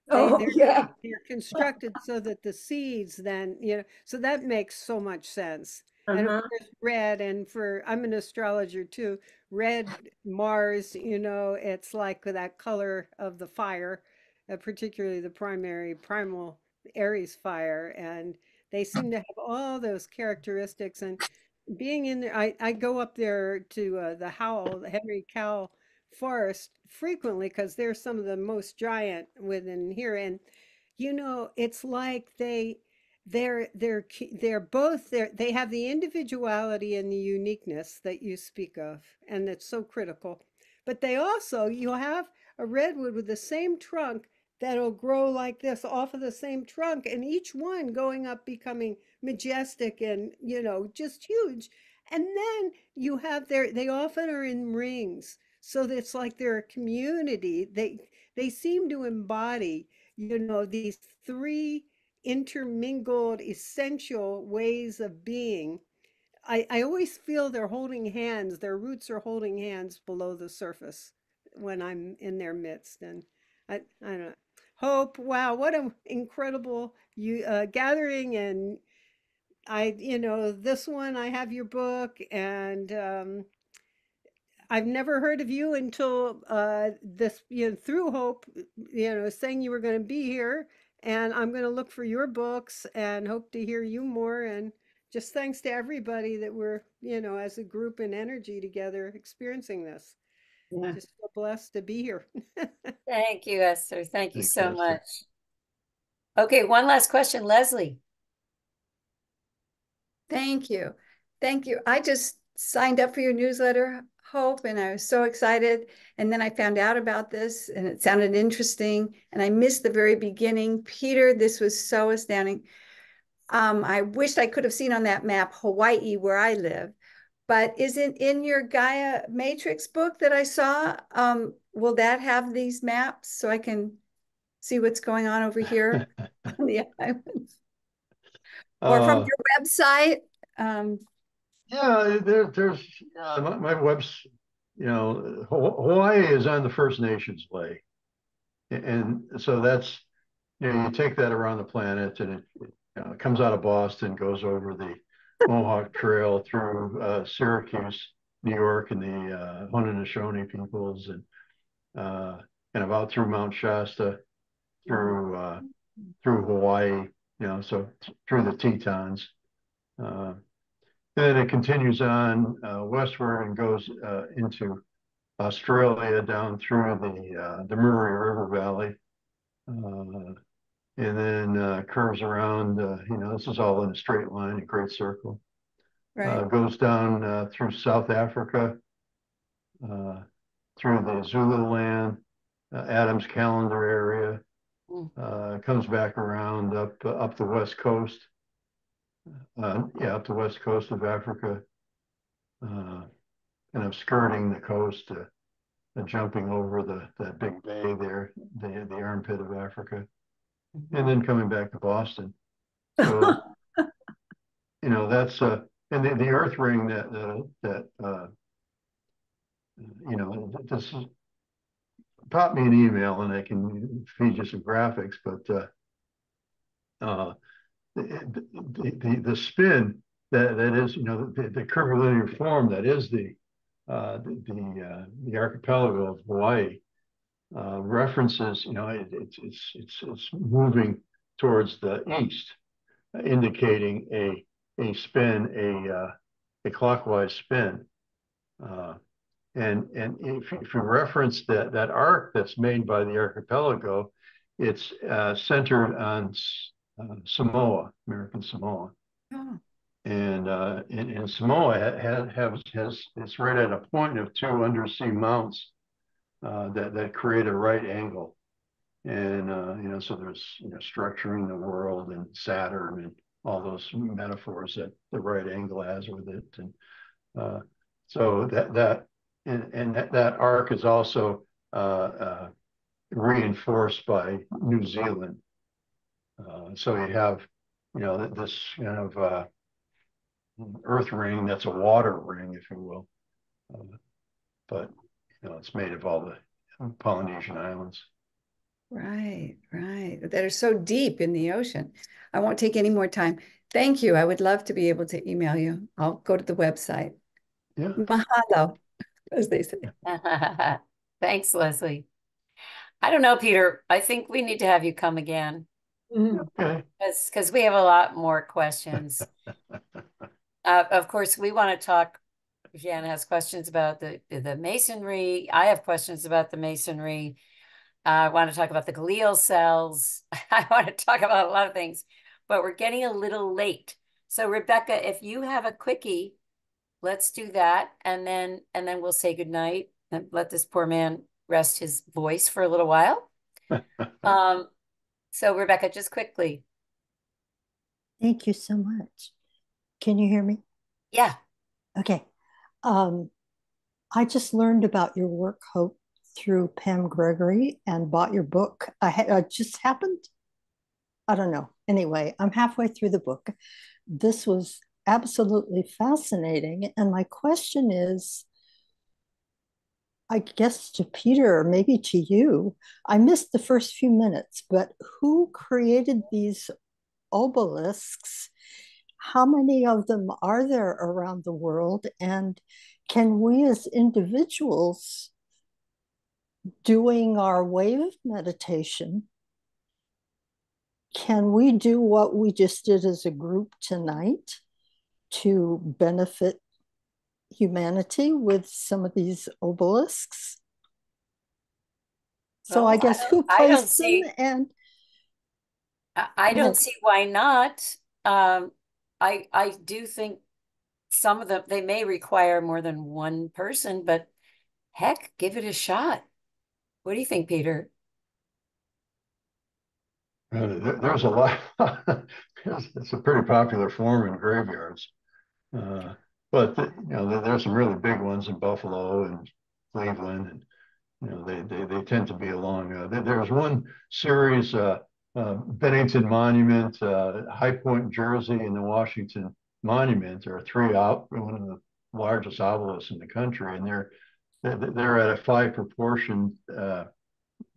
Oh, yeah. They're constructed so that the seeds then, so that makes so much sense. And of Uh-huh. course, red, and I'm an astrologer too. Red Mars, it's like that color of the fire, particularly the primal Aries fire. And they seem to have all those characteristics. And being in there, I go up there to the Henry Cowell Forest frequently because they're some of the most giant within here. And it's like they have the individuality and the uniqueness that you speak of, and it's so critical. But you'll have a redwood with the same trunk that'll grow like this off of the same trunk, and each one going up becoming majestic and just huge. And then they often are in rings, so that it's like they're a community. They seem to embody these three intermingled essential ways of being. I always feel they're holding hands, their roots are holding hands below the surface when I'm in their midst. And I don't know. Hope, wow, what an incredible gathering. And this one, I have your book, and I've never heard of you until this, through Hope, saying you were going to be here. And I'm going to look for your books and hope to hear you more. And just thanks to everybody that we're, as a group and energy together experiencing this. Yeah. Just feel blessed to be here. Thank you, Esther. Thank you Thanks, so Esther. much. Okay, one last question, Leslie. Thank you. Thank you. I just signed up for your newsletter, Hope, and I was so excited. And then I found out about this and it sounded interesting. And I missed the very beginning. Peter, this was so astounding. I wished I could have seen on that map Hawaii, where I live. But is it in your Gaia Matrix book that I saw? Will that have these maps so I can see what's going on over here on the islands? Or from your website? Yeah, there's my web's, Hawaii is on the First Nations leg. And so that's, you take that around the planet, and it comes out of Boston, goes over the Mohawk Trail through Syracuse, New York, and the Haudenosaunee peoples, and about through Mount Shasta, through Hawaii, so through the Tetons. Then it continues on westward and goes into Australia down through the Murray River Valley, and then curves around. This is all in a straight line, a great circle. Right. Goes down through South Africa, through the Zululand, Adams Calendar area. Comes back around up the west coast. Up the west coast of Africa, kind of skirting the coast, jumping over that big bay there, the armpit of Africa, and then coming back to Boston. So, that's and the Earth ring that this is, pop me an email and I can feed you some graphics, but the spin that is, the curvilinear form that is the archipelago of Hawaii, references, it's moving towards the east, indicating a spin, a clockwise spin. And if you reference that arc that's made by the archipelago, it's centered on Samoa, American Samoa. Oh. And Samoa has it's right at a point of two undersea mounts that create a right angle. And so there's structuring the world and Saturn and all those metaphors that the right angle has with it. And so that and that arc is also reinforced by New Zealand. So you have, this kind of earth ring that's a water ring, if you will. But, it's made of all the Polynesian islands. Right, right. That are so deep in the ocean. I won't take any more time. Thank you. I would love to be able to email you. I'll go to the website. Yeah. Mahalo, as they say. Thanks, Leslie. I don't know, Peter. I think we need to have you come again. Okay. Because we have a lot more questions. Of course, we want to talk. Jan has questions about the masonry. I have questions about the masonry. I want to talk about the glial cells. I want to talk about a lot of things, but we're getting a little late. So Rebecca, if you have a quickie, let's do that, and then we'll say goodnight and let this poor man rest his voice for a little while. So Rebecca, just quickly. Thank you so much. Can you hear me? Yeah. Okay. I just learned about your work, Hope, through Pam Gregory and bought your book. I just happened. I don't know. Anyway, I'm halfway through the book. This was absolutely fascinating. And my question is, I guess to Peter, or maybe to you, I missed the first few minutes, but who created these obelisks? How many of them are there around the world? And can we as individuals doing our wave meditation, can we do what we just did as a group tonight to benefit humanity with some of these obelisks? So Well, I guess who placed them? And I don't see why not. I do think some of them, they may require more than one person, but heck, give it a shot. What do you think, Peter? There's a lot. It's a pretty popular form in graveyards. But there's some really big ones in Buffalo and Cleveland, and they tend to be along. There's one series, Bennington Monument, High Point, Jersey, and the Washington Monument. There are one of the largest obelisks in the country, and they're at a 5 proportion, 1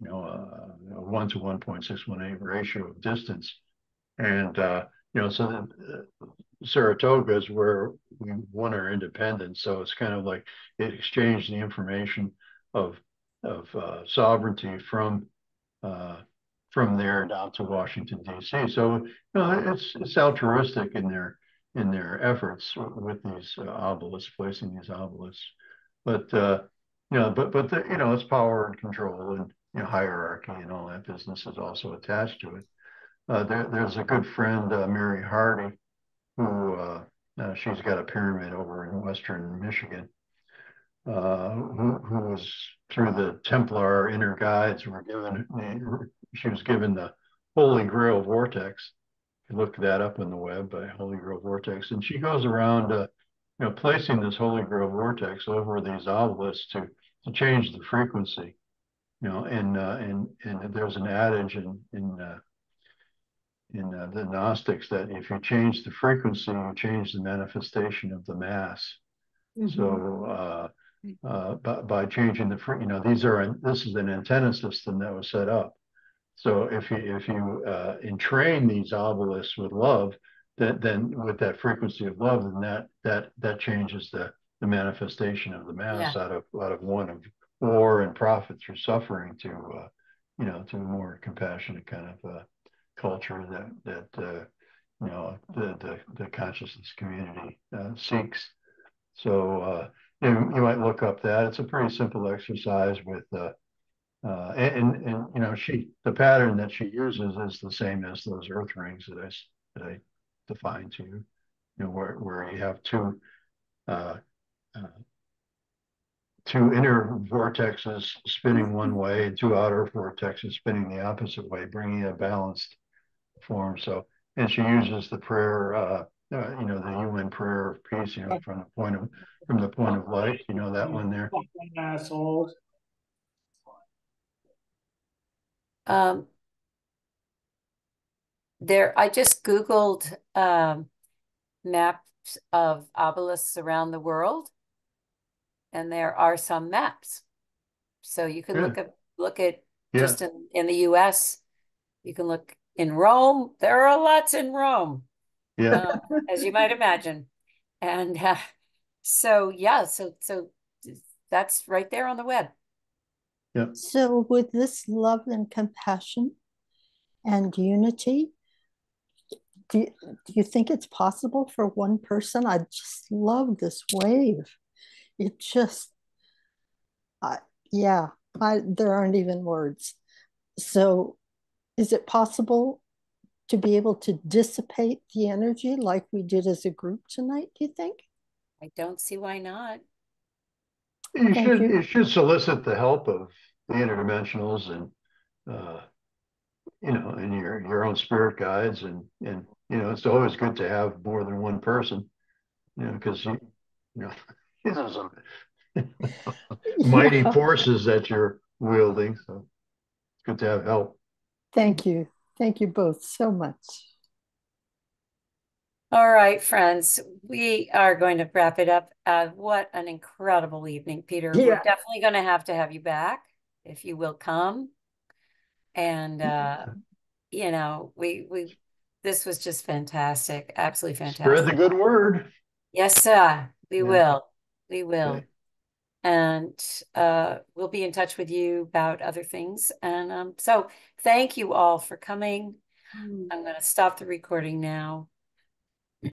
to 1.618 ratio of distance, and so Saratoga is where we won our independence. So it's kind of like it exchanged the information of sovereignty from there down to Washington D.C. So it's altruistic in their efforts with these obelisks, placing these obelisks, but it's power and control and hierarchy and all that business is also attached to it. There's a good friend, Mary Hardy, who she's got a pyramid over in Western Michigan, who was through the Templar inner guides she was given the Holy Grail Vortex. You look that up on the web by Holy Grail Vortex, and she goes around placing this Holy Grail Vortex over these obelisks to change the frequency. And there's an adage in the Gnostics that if you change the frequency, you change the manifestation of the mass. So by changing this is an antenna system that was set up. So if you entrain these obelisks with love, then with that frequency of love, then that changes the manifestation of the mass out of one of war and profit through suffering to a more compassionate kind of culture that the consciousness community seeks. So you might look up that. It's a pretty simple exercise with the pattern that she uses is the same as those earth rings that I defined to you. Where you have two inner vortexes spinning one way and two outer vortexes spinning the opposite way, bringing a balanced form. So, and she uses the prayer, the UN prayer of peace, from the point of light, that one there. Assholes. I just Googled maps of obelisks around the world, and there are some maps. So you can look at just in the US, you can look in Rome. There are lots in Rome, as you might imagine. And so that's right there on the web. Yeah. So with this love and compassion and unity, do you think it's possible for one person? I just love this wave. It just, there aren't even words. So is it possible to be able to dissipate the energy like we did as a group tonight, do you think? I don't see why not. You should solicit the help of the interdimensionals and and your own spirit guides, and it's always good to have more than one person, because these are some mighty forces that you're wielding, so it's good to have help. Thank you both so much. All right, friends, we are going to wrap it up. What an incredible evening, Peter. Yeah. We're definitely going to have you back if you will come. And this was just fantastic, absolutely fantastic. Spread the good word. Yes, sir. We will. Okay. And we'll be in touch with you about other things. And so thank you all for coming. I'm going to stop the recording now.